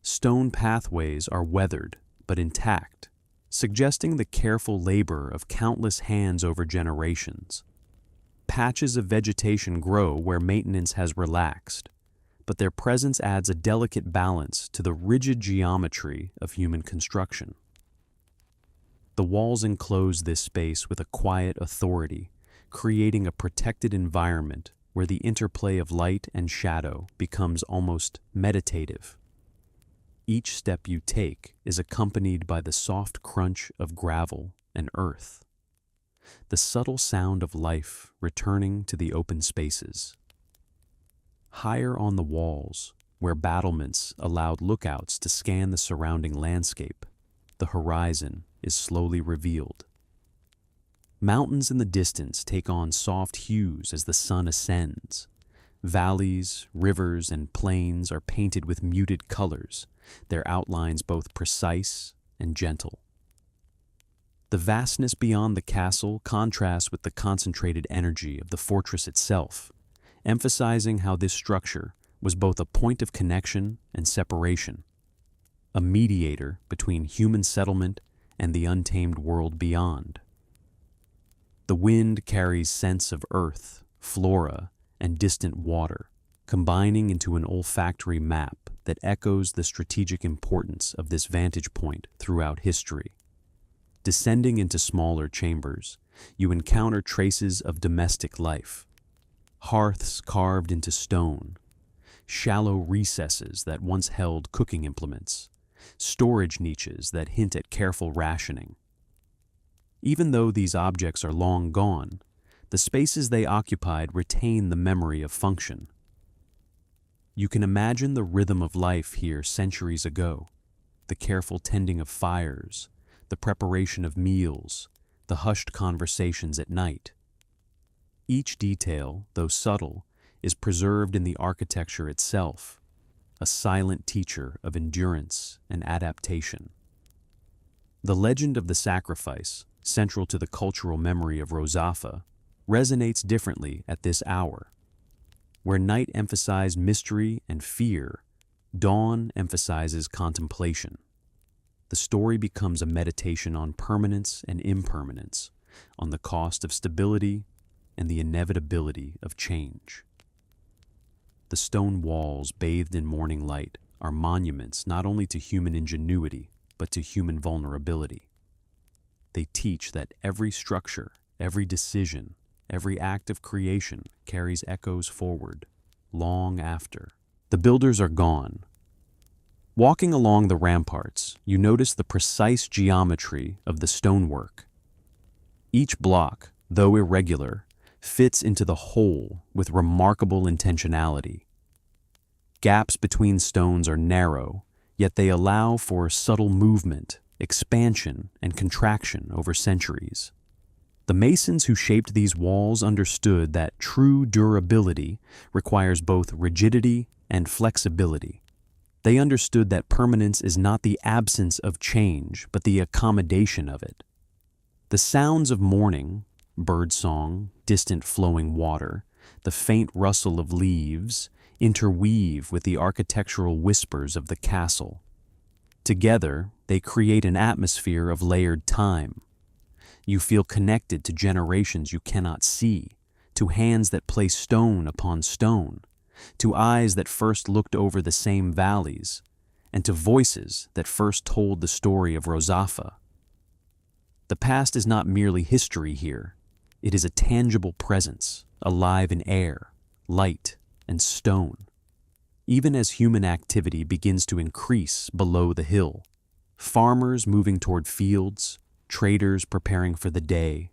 Stone pathways are weathered but intact, suggesting the careful labor of countless hands over generations. Patches of vegetation grow where maintenance has relaxed, but their presence adds a delicate balance to the rigid geometry of human construction. The walls enclose this space with a quiet authority, creating a protected environment where the interplay of light and shadow becomes almost meditative. Each step you take is accompanied by the soft crunch of gravel and earth, the subtle sound of life returning to the open spaces. Higher on the walls, where battlements allowed lookouts to scan the surrounding landscape, the horizon is slowly revealed. Mountains in the distance take on soft hues as the sun ascends. Valleys, rivers, and plains are painted with muted colors, their outlines both precise and gentle. The vastness beyond the castle contrasts with the concentrated energy of the fortress itself, emphasizing how this structure was both a point of connection and separation, a mediator between human settlement and the untamed world beyond. The wind carries scents of earth, flora, and distant water, combining into an olfactory map that echoes the strategic importance of this vantage point throughout history. Descending into smaller chambers, you encounter traces of domestic life. Hearths carved into stone, shallow recesses that once held cooking implements, storage niches that hint at careful rationing. Even though these objects are long gone, the spaces they occupied retain the memory of function. You can imagine the rhythm of life here centuries ago, the careful tending of fires, the preparation of meals, the hushed conversations at night. Each detail, though subtle, is preserved in the architecture itself, a silent teacher of endurance and adaptation. The legend of the sacrifice, central to the cultural memory of Rozafa, resonates differently at this hour. Where night emphasized mystery and fear, dawn emphasizes contemplation. The story becomes a meditation on permanence and impermanence, on the cost of stability and the inevitability of change. The stone walls bathed in morning light are monuments not only to human ingenuity, but to human vulnerability. They teach that every structure, every decision, every act of creation carries echoes forward, long after. The builders are gone. Walking along the ramparts, you notice the precise geometry of the stonework. Each block, though irregular, fits into the whole with remarkable intentionality. Gaps between stones are narrow, yet they allow for subtle movement, expansion, and contraction over centuries. The masons who shaped these walls understood that true durability requires both rigidity and flexibility. They understood that permanence is not the absence of change, but the accommodation of it. The sounds of morning, birdsong, distant flowing water, the faint rustle of leaves, interweave with the architectural whispers of the castle. Together, they create an atmosphere of layered time. You feel connected to generations you cannot see, to hands that place stone upon stone, to eyes that first looked over the same valleys, and to voices that first told the story of Rozafa. The past is not merely history here. It is a tangible presence, alive in air, light, and stone. Even as human activity begins to increase below the hill, farmers moving toward fields, traders preparing for the day,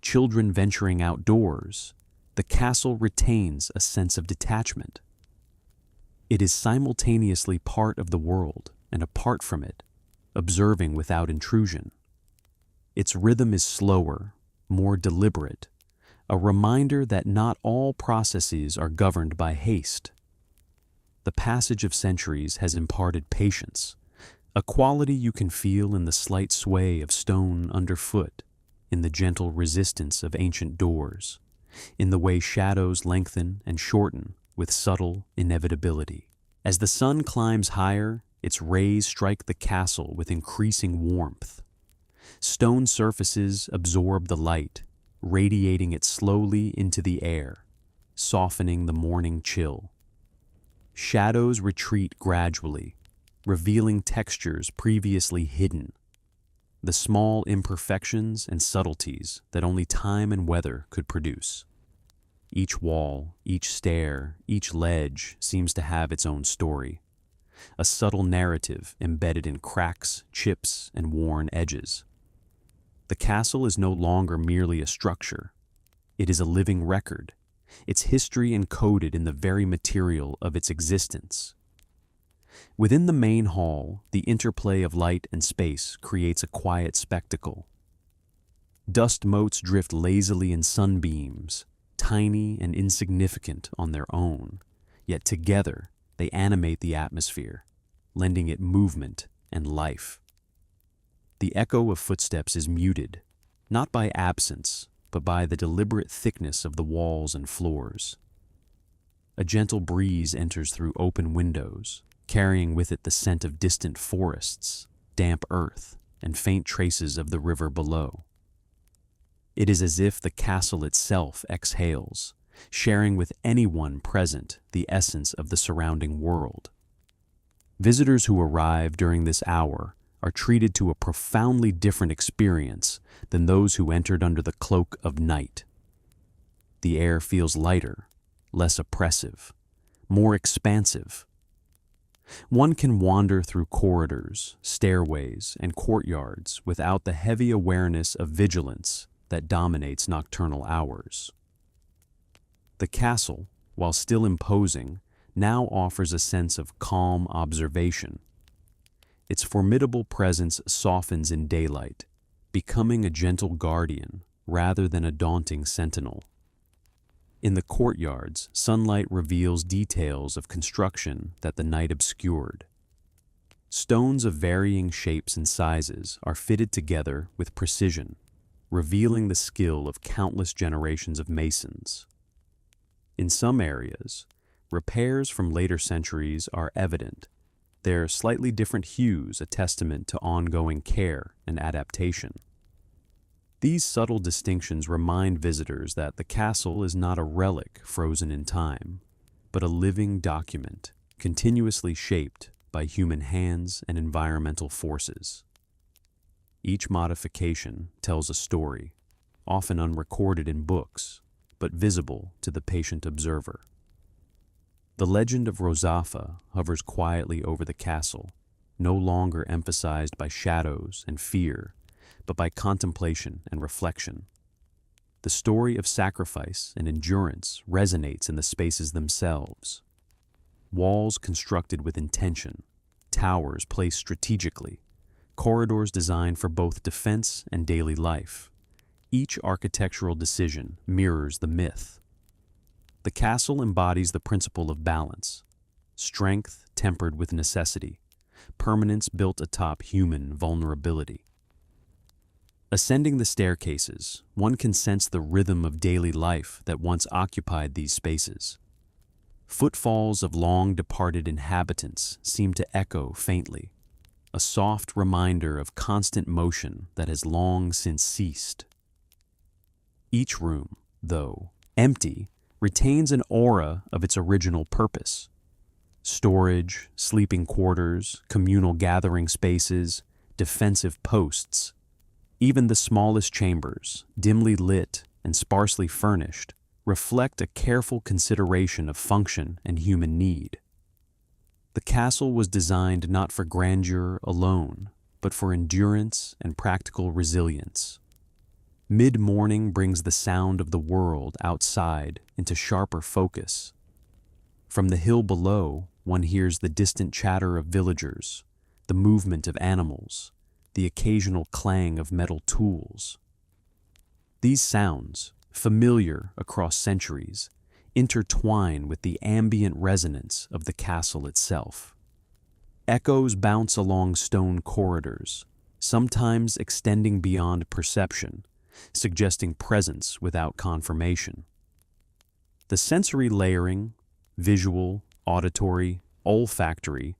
children venturing outdoors, the castle retains a sense of detachment. It is simultaneously part of the world and apart from it, observing without intrusion. Its rhythm is slower, more deliberate, a reminder that not all processes are governed by haste. The passage of centuries has imparted patience, a quality you can feel in the slight sway of stone underfoot, in the gentle resistance of ancient doors, in the way shadows lengthen and shorten with subtle inevitability. As the sun climbs higher, its rays strike the castle with increasing warmth. Stone surfaces absorb the light, radiating it slowly into the air, softening the morning chill. Shadows retreat gradually, revealing textures previously hidden, the small imperfections and subtleties that only time and weather could produce. Each wall, each stair, each ledge seems to have its own story, a subtle narrative embedded in cracks, chips, and worn edges. The castle is no longer merely a structure. It is a living record, its history encoded in the very material of its existence. Within the main hall, the interplay of light and space creates a quiet spectacle. Dust motes drift lazily in sunbeams, tiny and insignificant on their own, yet together they animate the atmosphere, lending it movement and life. The echo of footsteps is muted, not by absence, but by the deliberate thickness of the walls and floors. A gentle breeze enters through open windows, carrying with it the scent of distant forests, damp earth, and faint traces of the river below. It is as if the castle itself exhales, sharing with anyone present the essence of the surrounding world. Visitors who arrive during this hour are treated to a profoundly different experience than those who entered under the cloak of night. The air feels lighter, less oppressive, more expansive. One can wander through corridors, stairways, and courtyards without the heavy awareness of vigilance that dominates nocturnal hours. The castle, while still imposing, now offers a sense of calm observation. Its formidable presence softens in daylight, becoming a gentle guardian rather than a daunting sentinel. In the courtyards, sunlight reveals details of construction that the night obscured. Stones of varying shapes and sizes are fitted together with precision, revealing the skill of countless generations of masons. In some areas, repairs from later centuries are evident, their slightly different hues a testament to ongoing care and adaptation. These subtle distinctions remind visitors that the castle is not a relic frozen in time, but a living document, continuously shaped by human hands and environmental forces. Each modification tells a story, often unrecorded in books, but visible to the patient observer. The legend of Rozafa hovers quietly over the castle, no longer emphasized by shadows and fear, but by contemplation and reflection. The story of sacrifice and endurance resonates in the spaces themselves. Walls constructed with intention, towers placed strategically, corridors designed for both defense and daily life. Each architectural decision mirrors the myth. The castle embodies the principle of balance, strength tempered with necessity, permanence built atop human vulnerability. Ascending the staircases, one can sense the rhythm of daily life that once occupied these spaces. Footfalls of long-departed inhabitants seem to echo faintly, a soft reminder of constant motion that has long since ceased. Each room, though empty, retains an aura of its original purpose. Storage, sleeping quarters, communal gathering spaces, defensive posts. Even the smallest chambers, dimly lit and sparsely furnished, reflect a careful consideration of function and human need. The castle was designed not for grandeur alone, but for endurance and practical resilience. Mid-morning brings the sound of the world outside into sharper focus. From the hill below, one hears the distant chatter of villagers, the movement of animals, the occasional clang of metal tools. These sounds, familiar across centuries, intertwine with the ambient resonance of the castle itself. Echoes bounce along stone corridors, sometimes extending beyond perception, suggesting presence without confirmation. The sensory layering, visual, auditory, olfactory,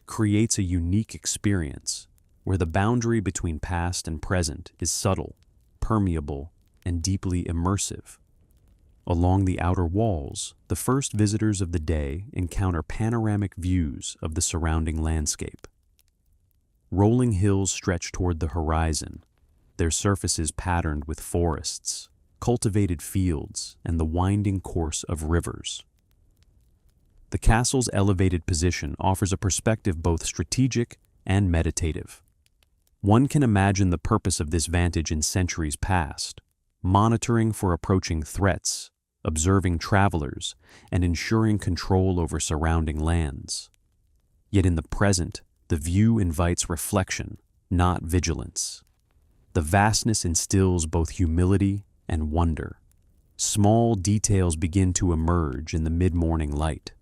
creates a unique experience where the boundary between past and present is subtle, permeable, and deeply immersive. Along the outer walls, the first visitors of the day encounter panoramic views of the surrounding landscape. Rolling hills stretch toward the horizon, their surfaces patterned with forests, cultivated fields, and the winding course of rivers. The castle's elevated position offers a perspective both strategic and meditative. One can imagine the purpose of this vantage in centuries past, monitoring for approaching threats, observing travelers, and ensuring control over surrounding lands. Yet in the present, the view invites reflection, not vigilance. The vastness instills both humility and wonder. Small details begin to emerge in the mid-morning light.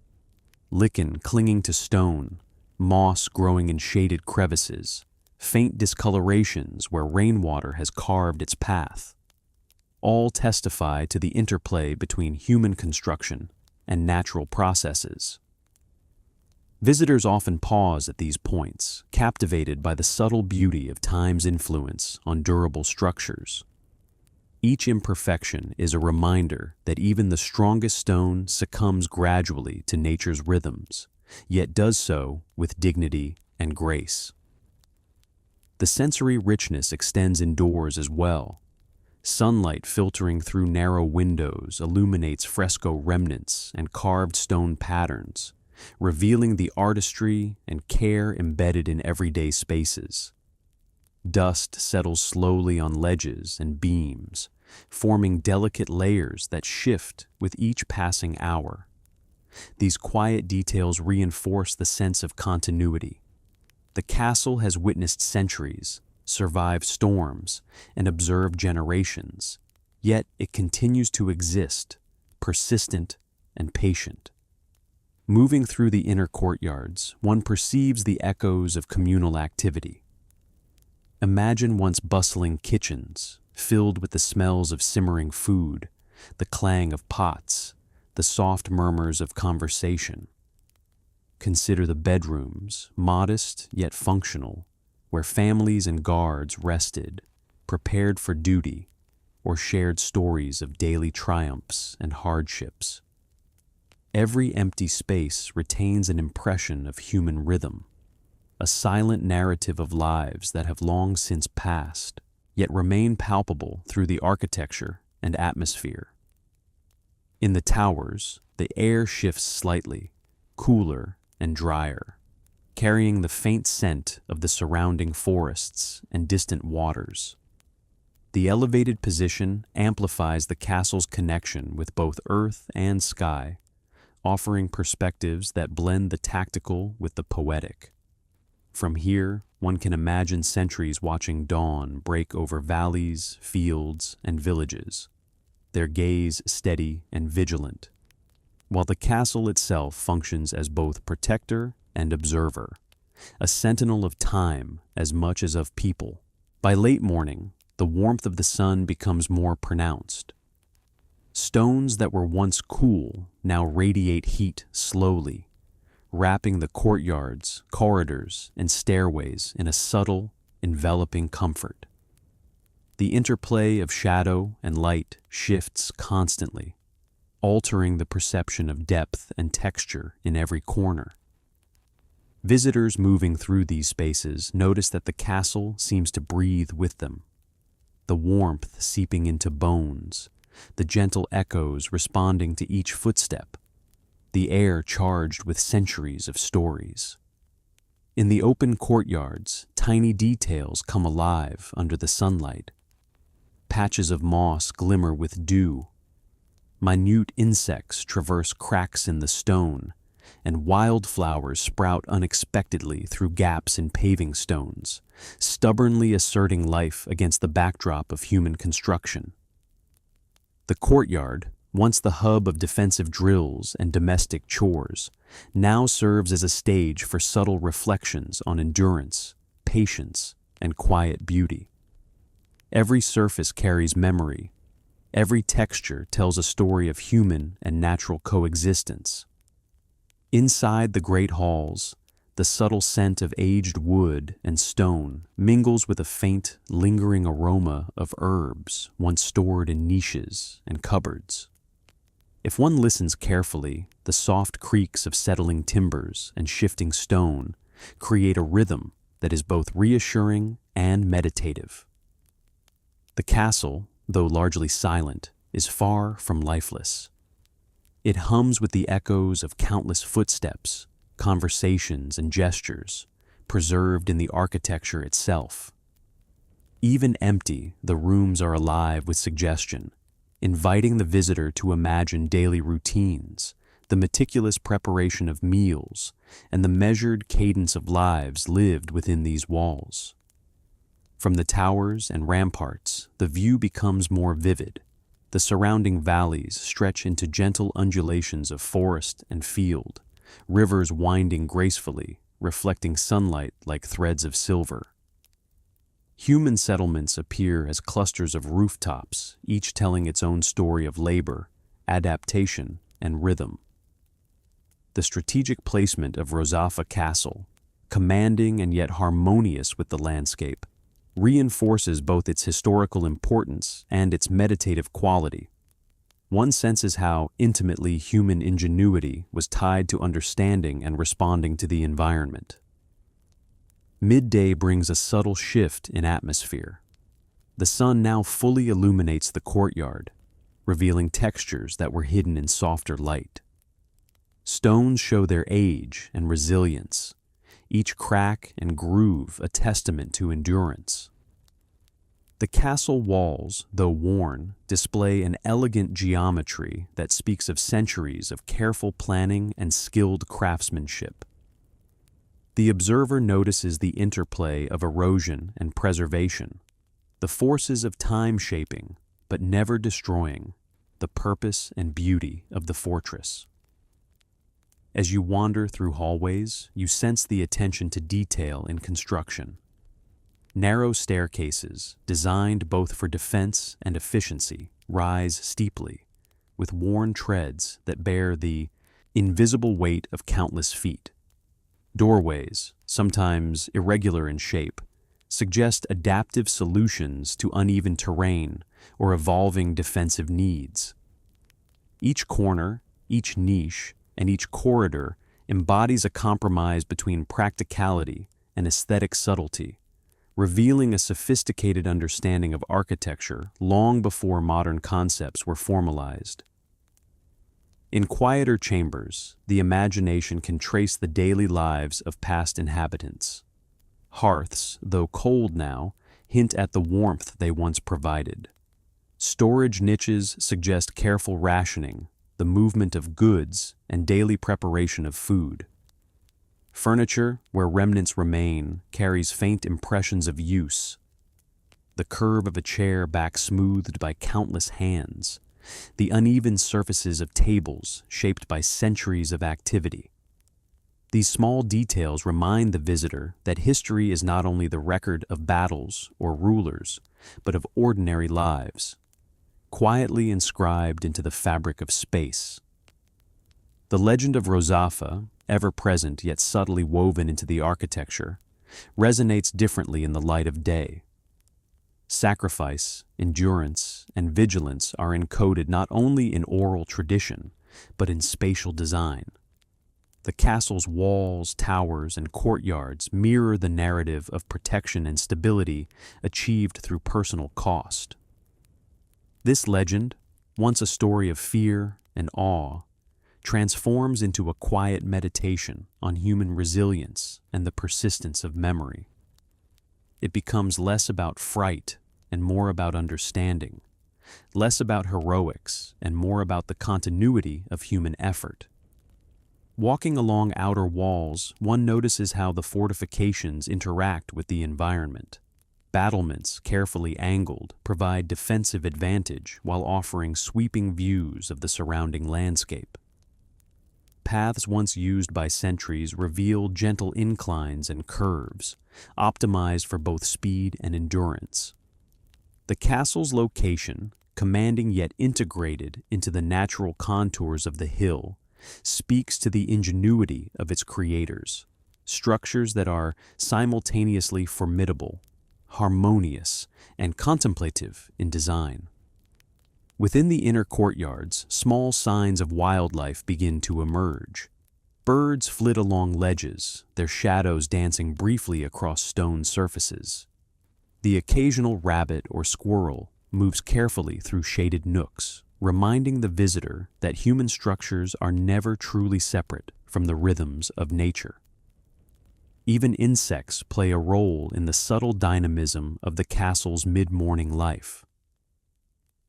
Lichen clinging to stone, moss growing in shaded crevices, faint discolorations where rainwater has carved its path. All testify to the interplay between human construction and natural processes. Visitors often pause at these points, captivated by the subtle beauty of time's influence on durable structures. Each imperfection is a reminder that even the strongest stone succumbs gradually to nature's rhythms, yet does so with dignity and grace. The sensory richness extends indoors as well. Sunlight filtering through narrow windows illuminates fresco remnants and carved stone patterns, revealing the artistry and care embedded in everyday spaces. Dust settles slowly on ledges and beams, forming delicate layers that shift with each passing hour. These quiet details reinforce the sense of continuity. The castle has witnessed centuries, survived storms, and observed generations, yet it continues to exist, persistent and patient. Moving through the inner courtyards, one perceives the echoes of communal activity. Imagine once bustling kitchens, filled with the smells of simmering food, the clang of pots, the soft murmurs of conversation. Consider the bedrooms, modest yet functional, where families and guards rested, prepared for duty, or shared stories of daily triumphs and hardships. Every empty space retains an impression of human rhythm, a silent narrative of lives that have long since passed, yet remain palpable through the architecture and atmosphere. In the towers, the air shifts slightly, cooler and drier, carrying the faint scent of the surrounding forests and distant waters. The elevated position amplifies the castle's connection with both earth and sky, offering perspectives that blend the tactical with the poetic. From here, one can imagine centuries watching dawn break over valleys, fields, and villages, their gaze steady and vigilant, while the castle itself functions as both protector and observer, a sentinel of time as much as of people. By late morning, the warmth of the sun becomes more pronounced. Stones that were once cool now radiate heat slowly, wrapping the courtyards, corridors, and stairways in a subtle, enveloping comfort. The interplay of shadow and light shifts constantly, altering the perception of depth and texture in every corner. Visitors moving through these spaces notice that the castle seems to breathe with them, the warmth seeping into bones, the gentle echoes responding to each footstep, the air charged with centuries of stories. In the open courtyards, tiny details come alive under the sunlight. Patches of moss glimmer with dew. Minute insects traverse cracks in the stone, and wildflowers sprout unexpectedly through gaps in paving stones, stubbornly asserting life against the backdrop of human construction. The courtyard, once the hub of defensive drills and domestic chores, now serves as a stage for subtle reflections on endurance, patience, and quiet beauty. Every surface carries memory. Every texture tells a story of human and natural coexistence. Inside the great halls, the subtle scent of aged wood and stone mingles with a faint, lingering aroma of herbs once stored in niches and cupboards. If one listens carefully, the soft creaks of settling timbers and shifting stone create a rhythm that is both reassuring and meditative. The castle, though largely silent, is far from lifeless. It hums with the echoes of countless footsteps, conversations, and gestures, preserved in the architecture itself. Even empty, the rooms are alive with suggestion, inviting the visitor to imagine daily routines, the meticulous preparation of meals, and the measured cadence of lives lived within these walls. From the towers and ramparts, the view becomes more vivid. The surrounding valleys stretch into gentle undulations of forest and field, rivers winding gracefully, reflecting sunlight like threads of silver. Human settlements appear as clusters of rooftops, each telling its own story of labor, adaptation, and rhythm. The strategic placement of Rozafa Castle, commanding and yet harmonious with the landscape, reinforces both its historical importance and its meditative quality. One senses how intimately human ingenuity was tied to understanding and responding to the environment. Midday brings a subtle shift in atmosphere. The sun now fully illuminates the courtyard, revealing textures that were hidden in softer light. Stones show their age and resilience, each crack and groove a testament to endurance. The castle walls, though worn, display an elegant geometry that speaks of centuries of careful planning and skilled craftsmanship. The observer notices the interplay of erosion and preservation, the forces of time shaping, but never destroying, the purpose and beauty of the fortress. As you wander through hallways, you sense the attention to detail in construction. Narrow staircases, designed both for defense and efficiency, rise steeply, with worn treads that bear the invisible weight of countless feet. Doorways, sometimes irregular in shape, suggest adaptive solutions to uneven terrain or evolving defensive needs. Each corner, each niche, and each corridor embodies a compromise between practicality and aesthetic subtlety, revealing a sophisticated understanding of architecture long before modern concepts were formalized. In quieter chambers, the imagination can trace the daily lives of past inhabitants. Hearths, though cold now, hint at the warmth they once provided. Storage niches suggest careful rationing, the movement of goods, and daily preparation of food. Furniture, where remnants remain, carries faint impressions of use. The curve of a chair back smoothed by countless hands, the uneven surfaces of tables shaped by centuries of activity. These small details remind the visitor that history is not only the record of battles or rulers, but of ordinary lives, quietly inscribed into the fabric of space. The legend of Rozafa, ever present yet subtly woven into the architecture, resonates differently in the light of day. Sacrifice, endurance, and vigilance are encoded not only in oral tradition, but in spatial design. The castle's walls, towers, and courtyards mirror the narrative of protection and stability achieved through personal cost. This legend, once a story of fear and awe, transforms into a quiet meditation on human resilience and the persistence of memory. It becomes less about fright and more about understanding, less about heroics and more about the continuity of human effort. Walking along outer walls, one notices how the fortifications interact with the environment. Battlements, carefully angled, provide defensive advantage while offering sweeping views of the surrounding landscape. Paths once used by sentries reveal gentle inclines and curves, optimized for both speed and endurance. The castle's location, commanding yet integrated into the natural contours of the hill, speaks to the ingenuity of its creators, structures that are simultaneously formidable, harmonious, and contemplative in design. Within the inner courtyards, small signs of wildlife begin to emerge. Birds flit along ledges, their shadows dancing briefly across stone surfaces. The occasional rabbit or squirrel moves carefully through shaded nooks, reminding the visitor that human structures are never truly separate from the rhythms of nature. Even insects play a role in the subtle dynamism of the castle's mid-morning life.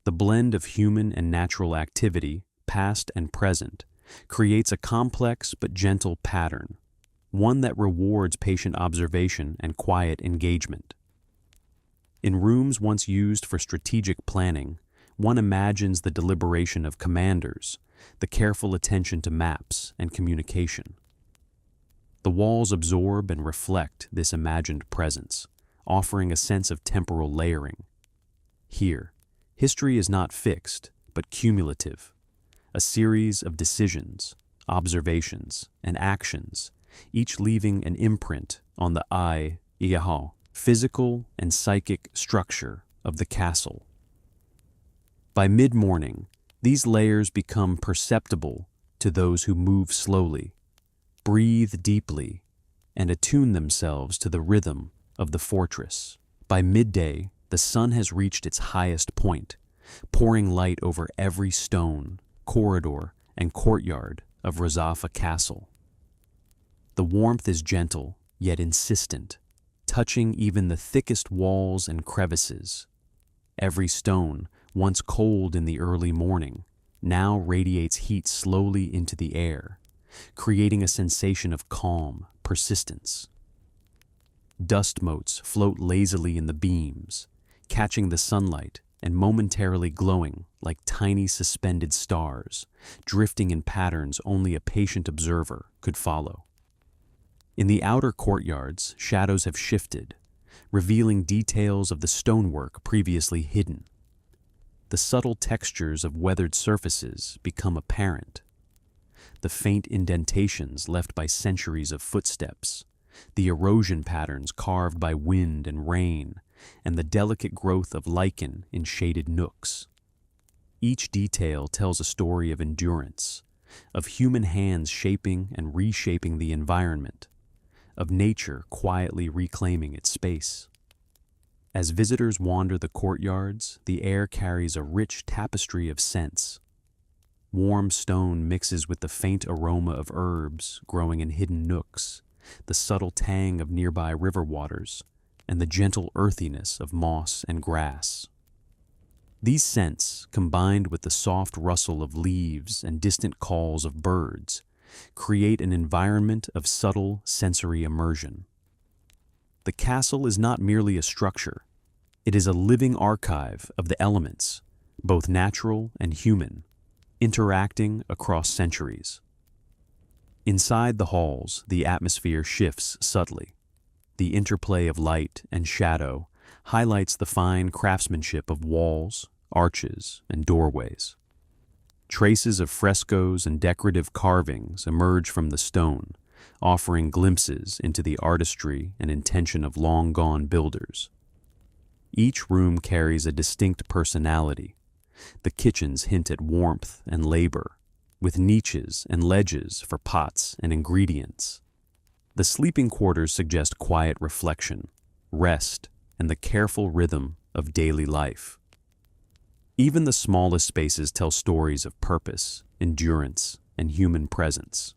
The blend of human and natural activity, past and present, creates a complex but gentle pattern, one that rewards patient observation and quiet engagement. In rooms once used for strategic planning, one imagines the deliberation of commanders, the careful attention to maps and communication. The walls absorb and reflect this imagined presence, offering a sense of temporal layering. Here, history is not fixed, but cumulative, a series of decisions, observations, and actions, each leaving an imprint on the physical and psychic structure of the castle. By mid-morning, these layers become perceptible to those who move slowly, breathe deeply, and attune themselves to the rhythm of the fortress. By midday, the sun has reached its highest point, pouring light over every stone, corridor, and courtyard of Rozafa Castle. The warmth is gentle, yet insistent, touching even the thickest walls and crevices. Every stone, once cold in the early morning, now radiates heat slowly into the air, creating a sensation of calm persistence. Dust motes float lazily in the beams, catching the sunlight and momentarily glowing like tiny suspended stars, drifting in patterns only a patient observer could follow. In the outer courtyards, shadows have shifted, revealing details of the stonework previously hidden. The subtle textures of weathered surfaces become apparent. The faint indentations left by centuries of footsteps, the erosion patterns carved by wind and rain, and the delicate growth of lichen in shaded nooks. Each detail tells a story of endurance, of human hands shaping and reshaping the environment, of nature quietly reclaiming its space. As visitors wander the courtyards, the air carries a rich tapestry of scents. Warm stone mixes with the faint aroma of herbs growing in hidden nooks, the subtle tang of nearby river waters, and the gentle earthiness of moss and grass. These scents, combined with the soft rustle of leaves and distant calls of birds, create an environment of subtle sensory immersion. The castle is not merely a structure. It is a living archive of the elements, both natural and human, interacting across centuries. Inside the halls, the atmosphere shifts subtly. The interplay of light and shadow highlights the fine craftsmanship of walls, arches, and doorways. Traces of frescoes and decorative carvings emerge from the stone, offering glimpses into the artistry and intention of long-gone builders. Each room carries a distinct personality. The kitchens hint at warmth and labor, with niches and ledges for pots and ingredients. The sleeping quarters suggest quiet reflection, rest, and the careful rhythm of daily life. Even the smallest spaces tell stories of purpose, endurance, and human presence.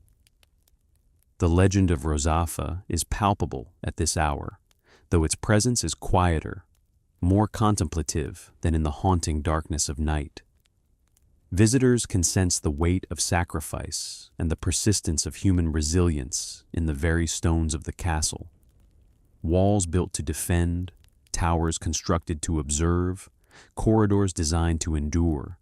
The legend of Rozafa is palpable at this hour, though its presence is quieter, more contemplative than in the haunting darkness of night. Visitors can sense the weight of sacrifice and the persistence of human resilience in the very stones of the castle. Walls built to defend, towers constructed to observe, corridors designed to endure,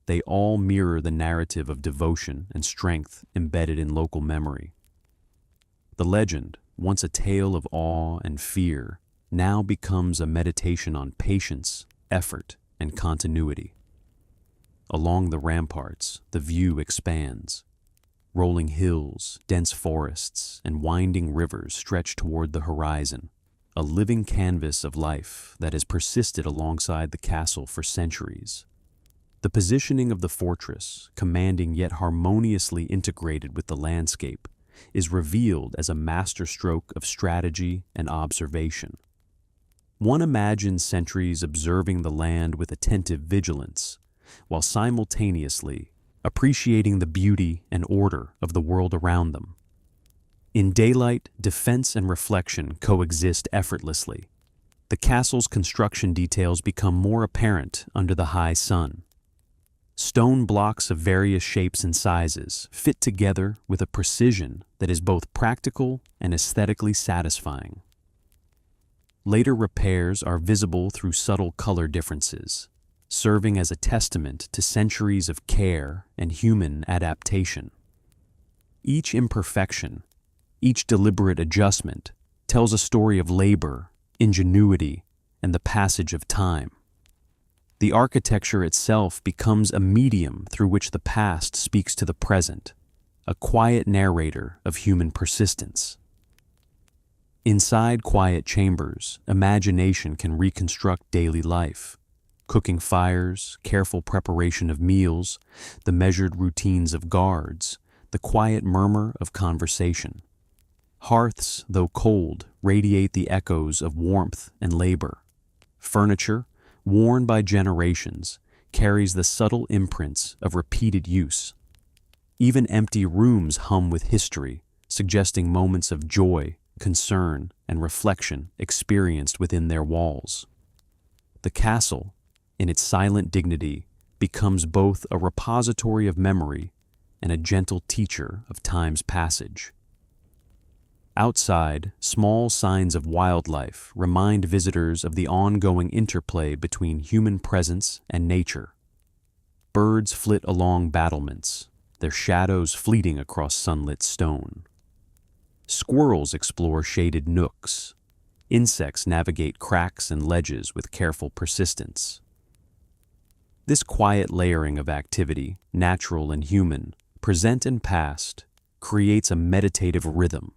they all mirror the narrative of devotion and strength embedded in local memory. The legend, once a tale of awe and fear, now becomes a meditation on patience, effort, and continuity. Along the ramparts, the view expands. Rolling hills, dense forests, and winding rivers stretch toward the horizon, a living canvas of life that has persisted alongside the castle for centuries. The positioning of the fortress, commanding yet harmoniously integrated with the landscape, is revealed as a masterstroke of strategy and observation. One imagines sentries observing the land with attentive vigilance, while simultaneously appreciating the beauty and order of the world around them. In daylight, defense and reflection coexist effortlessly. The castle's construction details become more apparent under the high sun. Stone blocks of various shapes and sizes fit together with a precision that is both practical and aesthetically satisfying. Later repairs are visible through subtle color differences, serving as a testament to centuries of care and human adaptation. Each imperfection, each deliberate adjustment, tells a story of labor, ingenuity, and the passage of time. The architecture itself becomes a medium through which the past speaks to the present, a quiet narrator of human persistence. Inside quiet chambers, imagination can reconstruct daily life. Cooking fires, careful preparation of meals, the measured routines of guards, the quiet murmur of conversation. Hearths, though cold, radiate the echoes of warmth and labor. Furniture, worn by generations, carries the subtle imprints of repeated use. Even empty rooms hum with history, suggesting moments of joy, concern, and reflection experienced within their walls. The castle, in its silent dignity, becomes both a repository of memory and a gentle teacher of time's passage. Outside, small signs of wildlife remind visitors of the ongoing interplay between human presence and nature. Birds flit along battlements, their shadows fleeting across sunlit stone. Squirrels explore shaded nooks. Insects navigate cracks and ledges with careful persistence. This quiet layering of activity, natural and human, present and past, creates a meditative rhythm.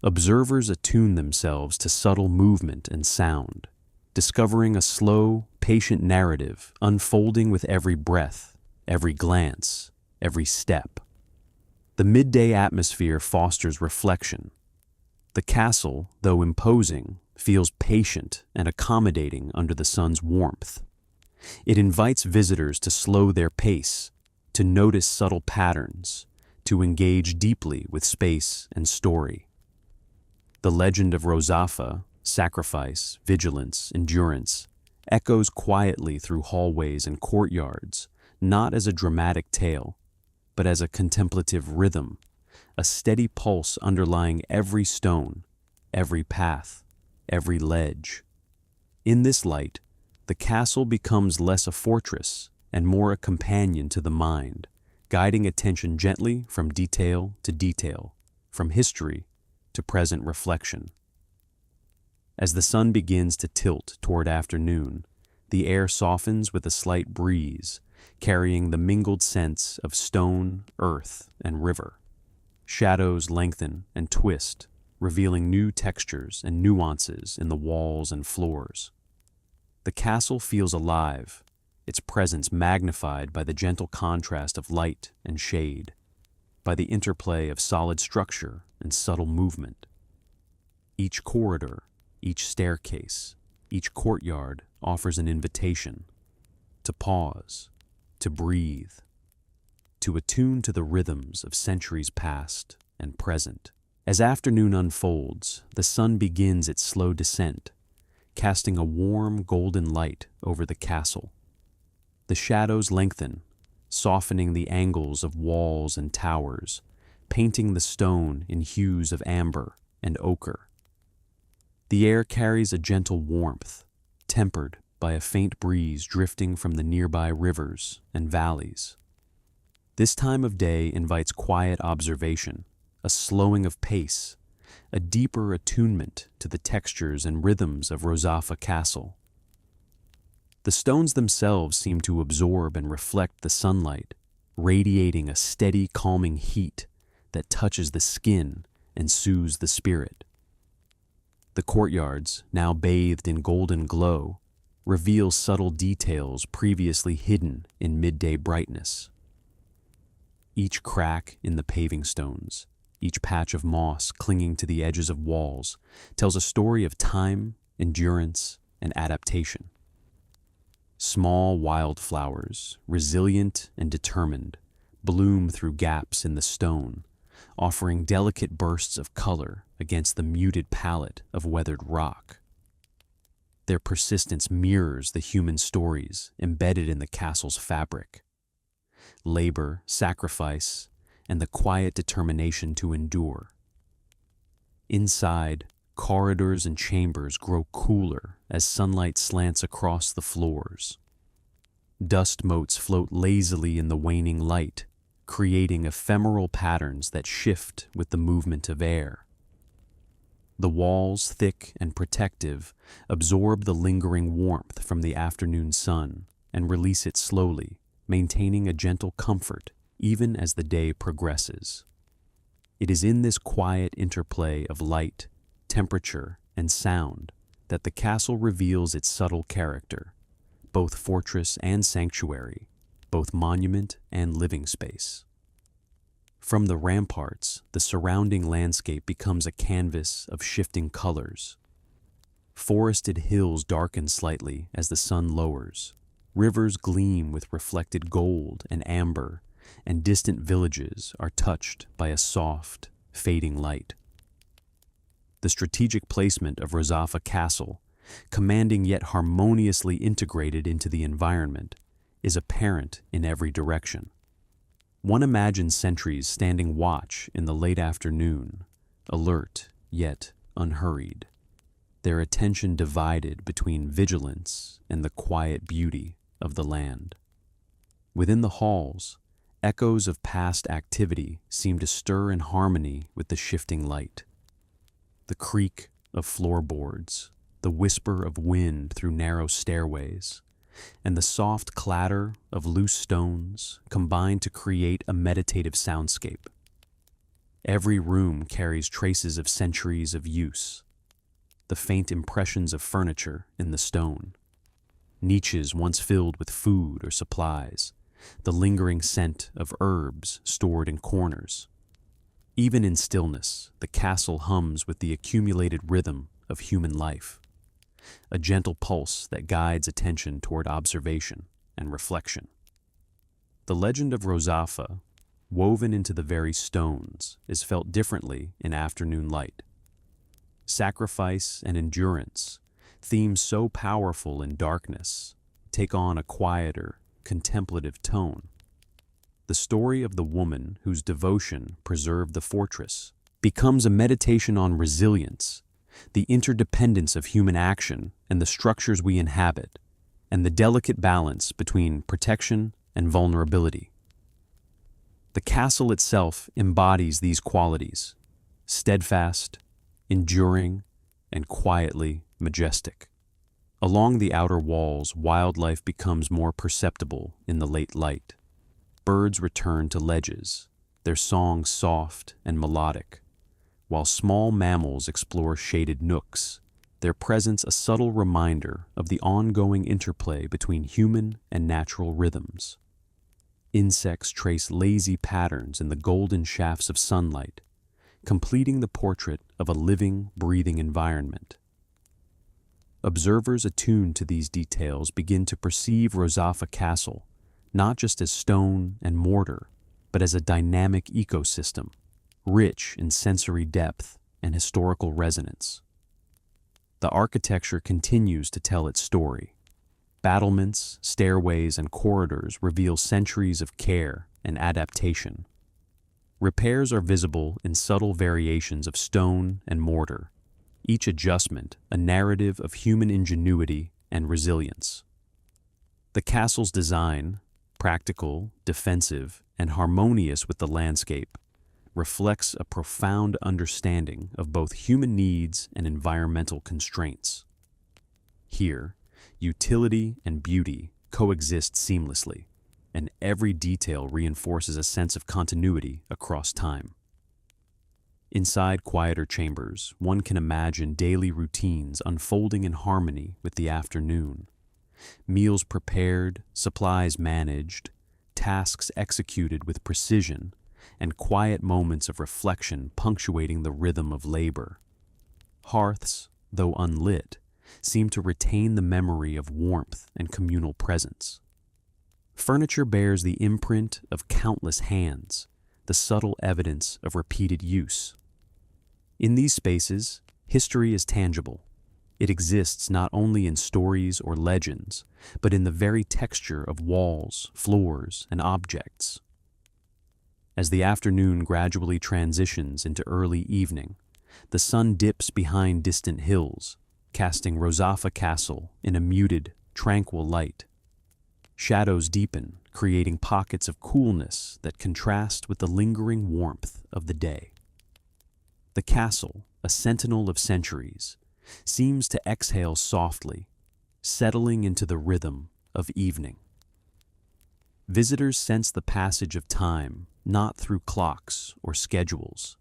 Observers attune themselves to subtle movement and sound, discovering a slow, patient narrative unfolding with every breath, every glance, every step. The midday atmosphere fosters reflection. The castle, though imposing, feels patient and accommodating under the sun's warmth. It invites visitors to slow their pace, to notice subtle patterns, to engage deeply with space and story. The legend of Rozafa, sacrifice, vigilance, endurance, echoes quietly through hallways and courtyards, not as a dramatic tale, but as a contemplative rhythm, a steady pulse underlying every stone, every path, every ledge. In this light, the castle becomes less a fortress and more a companion to the mind, guiding attention gently from detail to detail, from history to present reflection. As the sun begins to tilt toward afternoon, the air softens with a slight breeze, carrying the mingled scents of stone, earth, and river. Shadows lengthen and twist, revealing new textures and nuances in the walls and floors. The castle feels alive, its presence magnified by the gentle contrast of light and shade, by the interplay of solid structure and subtle movement. Each corridor, each staircase, each courtyard offers an invitation to pause, to breathe, to attune to the rhythms of centuries past and present. As afternoon unfolds, the sun begins its slow descent, casting a warm golden light over the castle. The shadows lengthen, softening the angles of walls and towers, painting the stone in hues of amber and ochre. The air carries a gentle warmth, tempered by a faint breeze drifting from the nearby rivers and valleys. This time of day invites quiet observation, a slowing of pace, a deeper attunement to the textures and rhythms of Rozafa Castle. The stones themselves seem to absorb and reflect the sunlight, radiating a steady, calming heat that touches the skin and soothes the spirit. The courtyards, now bathed in golden glow, reveal subtle details previously hidden in midday brightness. Each crack in the paving stones, each patch of moss clinging to the edges of walls, tells a story of time, endurance, and adaptation. Small wildflowers, resilient and determined, bloom through gaps in the stone, offering delicate bursts of color against the muted palette of weathered rock. Their persistence mirrors the human stories embedded in the castle's fabric. Labor, sacrifice, and the quiet determination to endure. Inside, corridors and chambers grow cooler as sunlight slants across the floors. Dust motes float lazily in the waning light, creating ephemeral patterns that shift with the movement of air. The walls, thick and protective, absorb the lingering warmth from the afternoon sun and release it slowly, maintaining a gentle comfort even as the day progresses. It is in this quiet interplay of light, temperature, and sound that the castle reveals its subtle character, both fortress and sanctuary, both monument and living space. From the ramparts, the surrounding landscape becomes a canvas of shifting colors. Forested hills darken slightly as the sun lowers. Rivers gleam with reflected gold and amber, and distant villages are touched by a soft, fading light. The strategic placement of Rozafa Castle, commanding yet harmoniously integrated into the environment, is apparent in every direction. One imagines sentries standing watch in the late afternoon, alert yet unhurried, their attention divided between vigilance and the quiet beauty of the land. Within the halls, echoes of past activity seem to stir in harmony with the shifting light. The creak of floorboards, the whisper of wind through narrow stairways, and the soft clatter of loose stones combine to create a meditative soundscape. Every room carries traces of centuries of use, the faint impressions of furniture in the stone, niches once filled with food or supplies, the lingering scent of herbs stored in corners. Even in stillness, the castle hums with the accumulated rhythm of human life, a gentle pulse that guides attention toward observation and reflection. The legend of Rozafa, woven into the very stones, is felt differently in afternoon light. Sacrifice and endurance, themes so powerful in darkness, take on a quieter, contemplative tone. The story of the woman whose devotion preserved the fortress becomes a meditation on resilience, the interdependence of human action and the structures we inhabit, and the delicate balance between protection and vulnerability. The castle itself embodies these qualities, steadfast, enduring, and quietly majestic. Along the outer walls, wildlife becomes more perceptible in the late light. Birds return to ledges, their song soft and melodic, while small mammals explore shaded nooks, their presence a subtle reminder of the ongoing interplay between human and natural rhythms. Insects trace lazy patterns in the golden shafts of sunlight, completing the portrait of a living, breathing environment. Observers attuned to these details begin to perceive Rozafa Castle not just as stone and mortar, but as a dynamic ecosystem, rich in sensory depth and historical resonance. The architecture continues to tell its story. Battlements, stairways, and corridors reveal centuries of care and adaptation. Repairs are visible in subtle variations of stone and mortar, each adjustment a narrative of human ingenuity and resilience. The castle's design, practical, defensive, and harmonious with the landscape, reflects a profound understanding of both human needs and environmental constraints. Here, utility and beauty coexist seamlessly, and every detail reinforces a sense of continuity across time. Inside quieter chambers, one can imagine daily routines unfolding in harmony with the afternoon. Meals prepared, supplies managed, tasks executed with precision, and quiet moments of reflection punctuating the rhythm of labor. Hearths, though unlit, seem to retain the memory of warmth and communal presence. Furniture bears the imprint of countless hands, the subtle evidence of repeated use. In these spaces, history is tangible. It exists not only in stories or legends, but in the very texture of walls, floors, and objects. As the afternoon gradually transitions into early evening, the sun dips behind distant hills, casting Rozafa Castle in a muted, tranquil light. Shadows deepen, creating pockets of coolness that contrast with the lingering warmth of the day. The castle, a sentinel of centuries, seems to exhale softly, settling into the rhythm of evening. Visitors sense the passage of time not through clocks or schedules,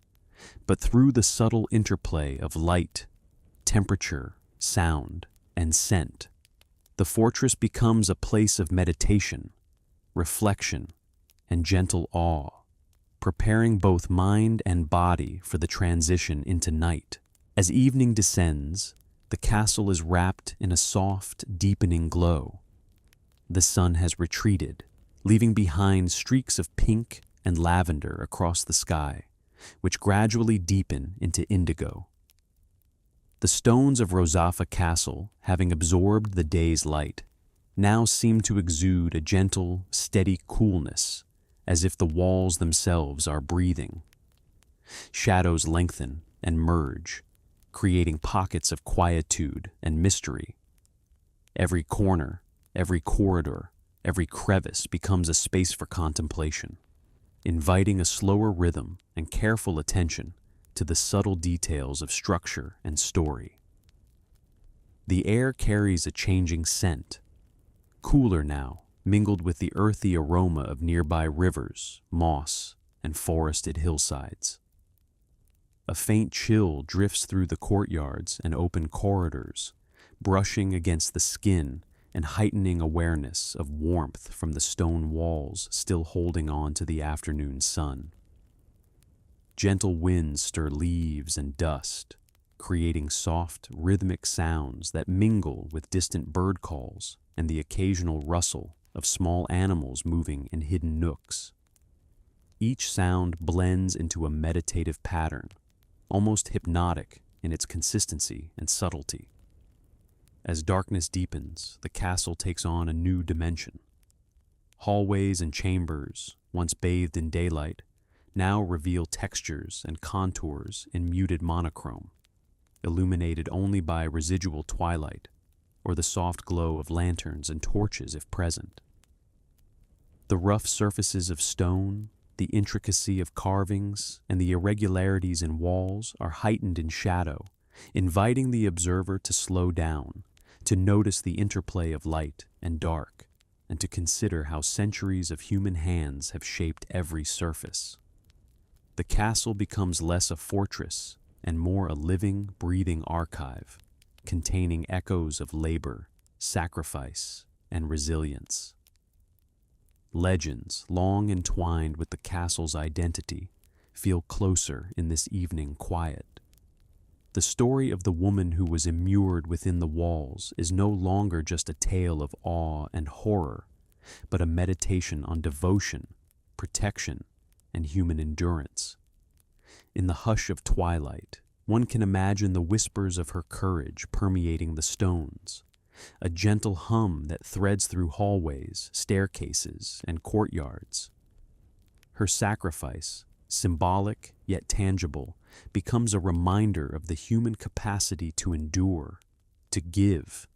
but through the subtle interplay of light, temperature, sound, and scent. The fortress becomes a place of meditation, reflection, and gentle awe, preparing both mind and body for the transition into night. As evening descends, the castle is wrapped in a soft, deepening glow. The sun has retreated, leaving behind streaks of pink and lavender across the sky, which gradually deepen into indigo. The stones of Rozafa Castle, having absorbed the day's light, now seem to exude a gentle, steady coolness, as if the walls themselves are breathing. Shadows lengthen and merge, creating pockets of quietude and mystery. Every corner, every corridor, every crevice becomes a space for contemplation, inviting a slower rhythm and careful attention to the subtle details of structure and story. The air carries a changing scent, cooler now, mingled with the earthy aroma of nearby rivers, moss, and forested hillsides. A faint chill drifts through the courtyards and open corridors, brushing against the skin and heightening awareness of warmth from the stone walls still holding on to the afternoon sun. Gentle winds stir leaves and dust, creating soft, rhythmic sounds that mingle with distant bird calls and the occasional rustle of small animals moving in hidden nooks. Each sound blends into a meditative pattern, almost hypnotic in its consistency and subtlety. As darkness deepens, the castle takes on a new dimension. Hallways and chambers, once bathed in daylight, now reveal textures and contours in muted monochrome, illuminated only by residual twilight or the soft glow of lanterns and torches if present. The rough surfaces of stone, the intricacy of carvings, and the irregularities in walls are heightened in shadow, inviting the observer to slow down, to notice the interplay of light and dark, and to consider how centuries of human hands have shaped every surface. The castle becomes less a fortress and more a living, breathing archive, containing echoes of labor, sacrifice, and resilience. Legends, long entwined with the castle's identity, feel closer in this evening quiet. The story of the woman who was immured within the walls is no longer just a tale of awe and horror, but a meditation on devotion, protection, and human endurance. In the hush of twilight, one can imagine the whispers of her courage permeating the stones, a gentle hum that threads through hallways, staircases, and courtyards. Her sacrifice, symbolic yet tangible, becomes a reminder of the human capacity to endure, to give,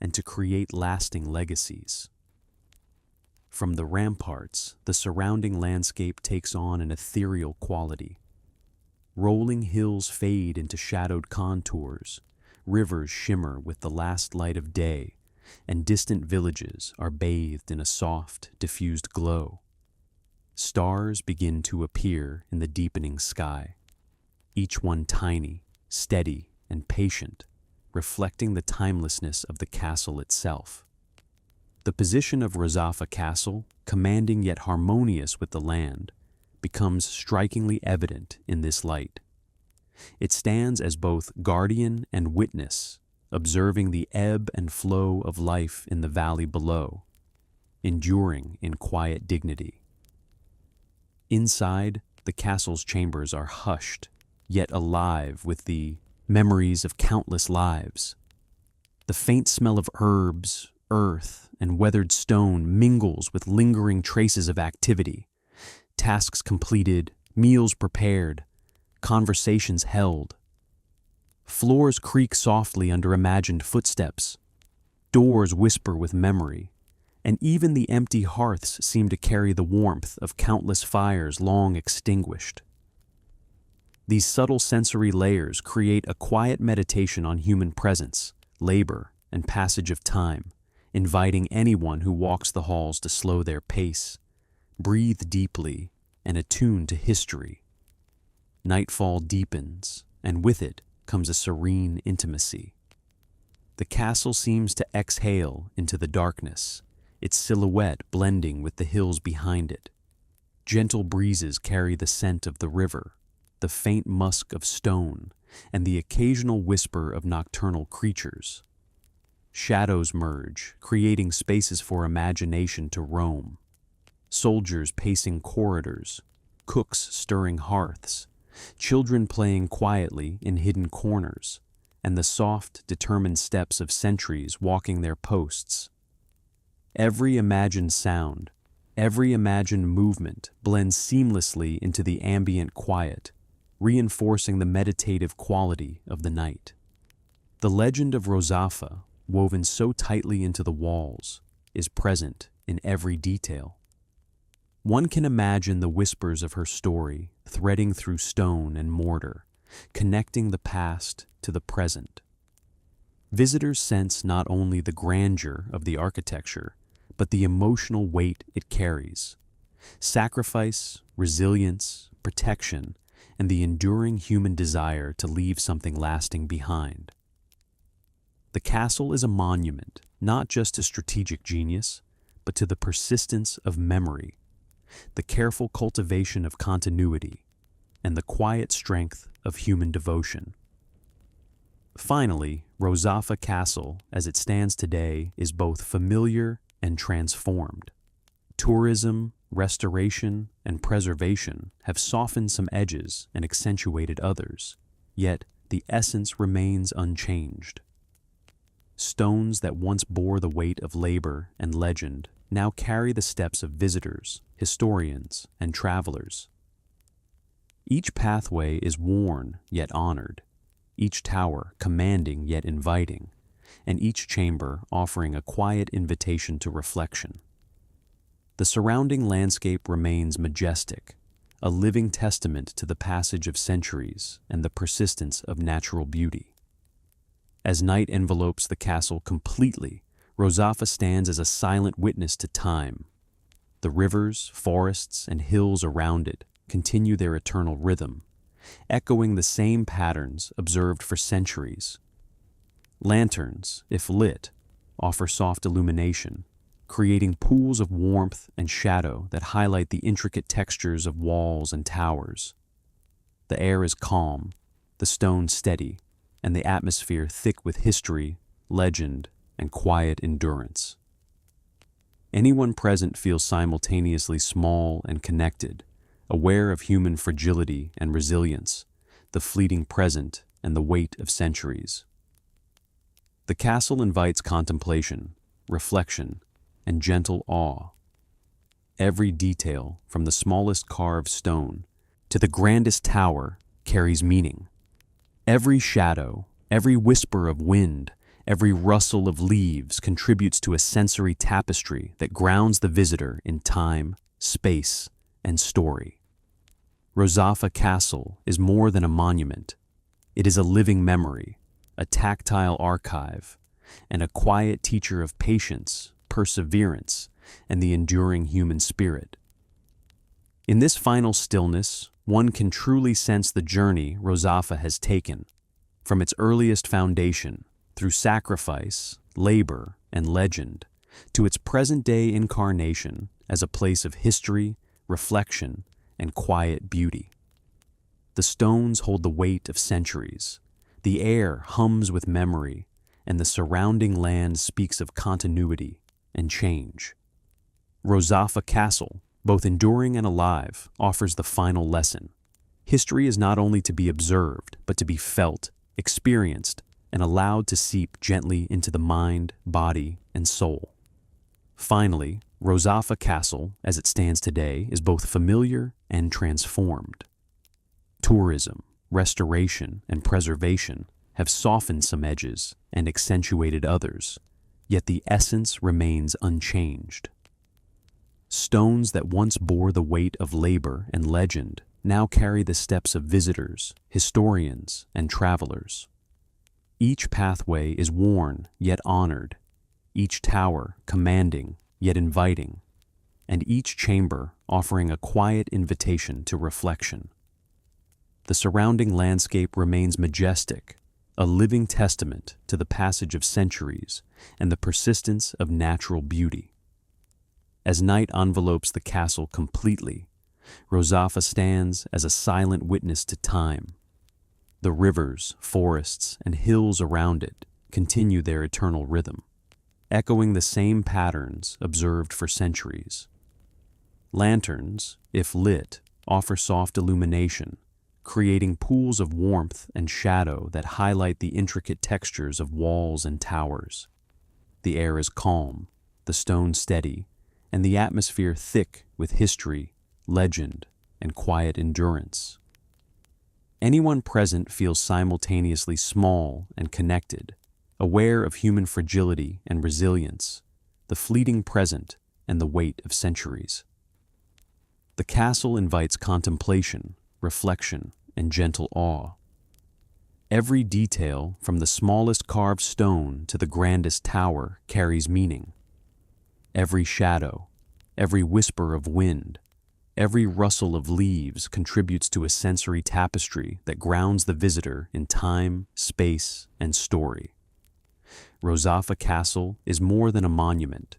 and to create lasting legacies. From the ramparts, the surrounding landscape takes on an ethereal quality. Rolling hills fade into shadowed contours, rivers shimmer with the last light of day, and distant villages are bathed in a soft, diffused glow. Stars begin to appear in the deepening sky, each one tiny, steady, and patient, reflecting the timelessness of the castle itself. The position of Rozafa Castle, commanding yet harmonious with the land, becomes strikingly evident in this light. It stands as both guardian and witness observing the ebb and flow of life in the valley below, enduring in quiet dignity. Inside, the castle's chambers are hushed, yet alive with the memories of countless lives. The faint smell of herbs, earth, and weathered stone mingles with lingering traces of activity. Tasks completed, meals prepared, conversations held. Floors creak softly under imagined footsteps. Doors whisper with memory, and even the empty hearths seem to carry the warmth of countless fires long extinguished. These subtle sensory layers create a quiet meditation on human presence, labor, and passage of time, inviting anyone who walks the halls to slow their pace, breathe deeply, and attune to history. Nightfall deepens, and with it comes a serene intimacy. The castle seems to exhale into the darkness, its silhouette blending with the hills behind it. Gentle breezes carry the scent of the river, the faint musk of stone, and the occasional whisper of nocturnal creatures. Shadows merge, creating spaces for imagination to roam. Soldiers pacing corridors, cooks stirring hearths, children playing quietly in hidden corners, and the soft, determined steps of sentries walking their posts. Every imagined sound, every imagined movement blends seamlessly into the ambient quiet, reinforcing the meditative quality of the night. The legend of Rozafa, woven so tightly into the walls, is present in every detail. One can imagine the whispers of her story threading through stone and mortar, connecting the past to the present. Visitors sense not only the grandeur of the architecture, but the emotional weight it carries. Sacrifice, resilience, protection, and the enduring human desire to leave something lasting behind. The castle is a monument, not just to strategic genius, but to the persistence of memory, the careful cultivation of continuity, and the quiet strength of human devotion. Finally, Rozafa Castle, as it stands today, is both familiar and transformed. Tourism, restoration, and preservation have softened some edges and accentuated others, yet the essence remains unchanged. Stones that once bore the weight of labor and legend now carry the steps of visitors, historians, and travelers. Each pathway is worn yet honored, each tower commanding yet inviting, and each chamber offering a quiet invitation to reflection. The surrounding landscape remains majestic, a living testament to the passage of centuries and the persistence of natural beauty. As night envelopes the castle completely, Rozafa stands as a silent witness to time. The rivers, forests, and hills around it continue their eternal rhythm, echoing the same patterns observed for centuries. Lanterns, if lit, offer soft illumination, creating pools of warmth and shadow that highlight the intricate textures of walls and towers. The air is calm, the stone steady, and the atmosphere thick with history, legend, and quiet endurance. Anyone present feels simultaneously small and connected, aware of human fragility and resilience, the fleeting present and the weight of centuries. The castle invites contemplation, reflection, and gentle awe. Every detail, from the smallest carved stone to the grandest tower, carries meaning. Every shadow, every whisper of wind, every rustle of leaves contributes to a sensory tapestry that grounds the visitor in time, space, and story. Rozafa Castle is more than a monument. It is a living memory, a tactile archive, and a quiet teacher of patience, perseverance, and the enduring human spirit. In this final stillness, one can truly sense the journey Rozafa has taken, from its earliest foundation, through sacrifice, labor, and legend, to its present-day incarnation as a place of history, reflection, and quiet beauty. The stones hold the weight of centuries, the air hums with memory, and the surrounding land speaks of continuity and change. Rozafa Castle, both enduring and alive, offers the final lesson. History is not only to be observed, but to be felt, experienced, and allowed to seep gently into the mind, body, and soul. Finally, Rozafa Castle, as it stands today, is both familiar and transformed. Tourism, restoration, and preservation have softened some edges and accentuated others, yet the essence remains unchanged. Stones that once bore the weight of labor and legend now carry the steps of visitors, historians, and travelers. Each pathway is worn yet honored, each tower commanding yet inviting, and each chamber offering a quiet invitation to reflection. The surrounding landscape remains majestic, a living testament to the passage of centuries and the persistence of natural beauty. As night envelopes the castle completely, Rozafa stands as a silent witness to time. The rivers, forests, and hills around it continue their eternal rhythm, echoing the same patterns observed for centuries. Lanterns, if lit, offer soft illumination, creating pools of warmth and shadow that highlight the intricate textures of walls and towers. The air is calm, the stone steady, and the atmosphere thick with history, legend, and quiet endurance. Anyone present feels simultaneously small and connected, aware of human fragility and resilience, the fleeting present and the weight of centuries. The castle invites contemplation, reflection, and gentle awe. Every detail, from the smallest carved stone to the grandest tower, carries meaning. Every shadow, every whisper of wind, every rustle of leaves contributes to a sensory tapestry that grounds the visitor in time, space, and story. Rozafa Castle is more than a monument.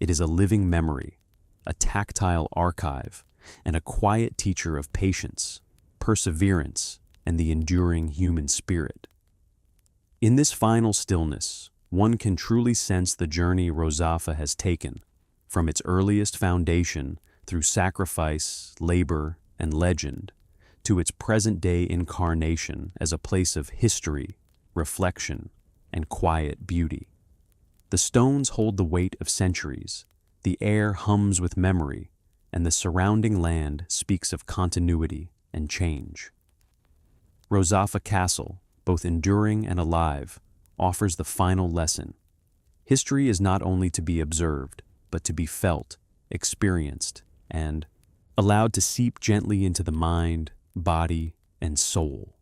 It is a living memory, a tactile archive, and a quiet teacher of patience, perseverance, and the enduring human spirit. In this final stillness, one can truly sense the journey Rozafa has taken, from its earliest foundation through sacrifice, labor, and legend, to its present-day incarnation as a place of history, reflection, and quiet beauty. The stones hold the weight of centuries, the air hums with memory, and the surrounding land speaks of continuity and change. Rozafa Castle, both enduring and alive, offers the final lesson. History is not only to be observed, but to be felt, experienced, and allowed to seep gently into the mind, body, and soul.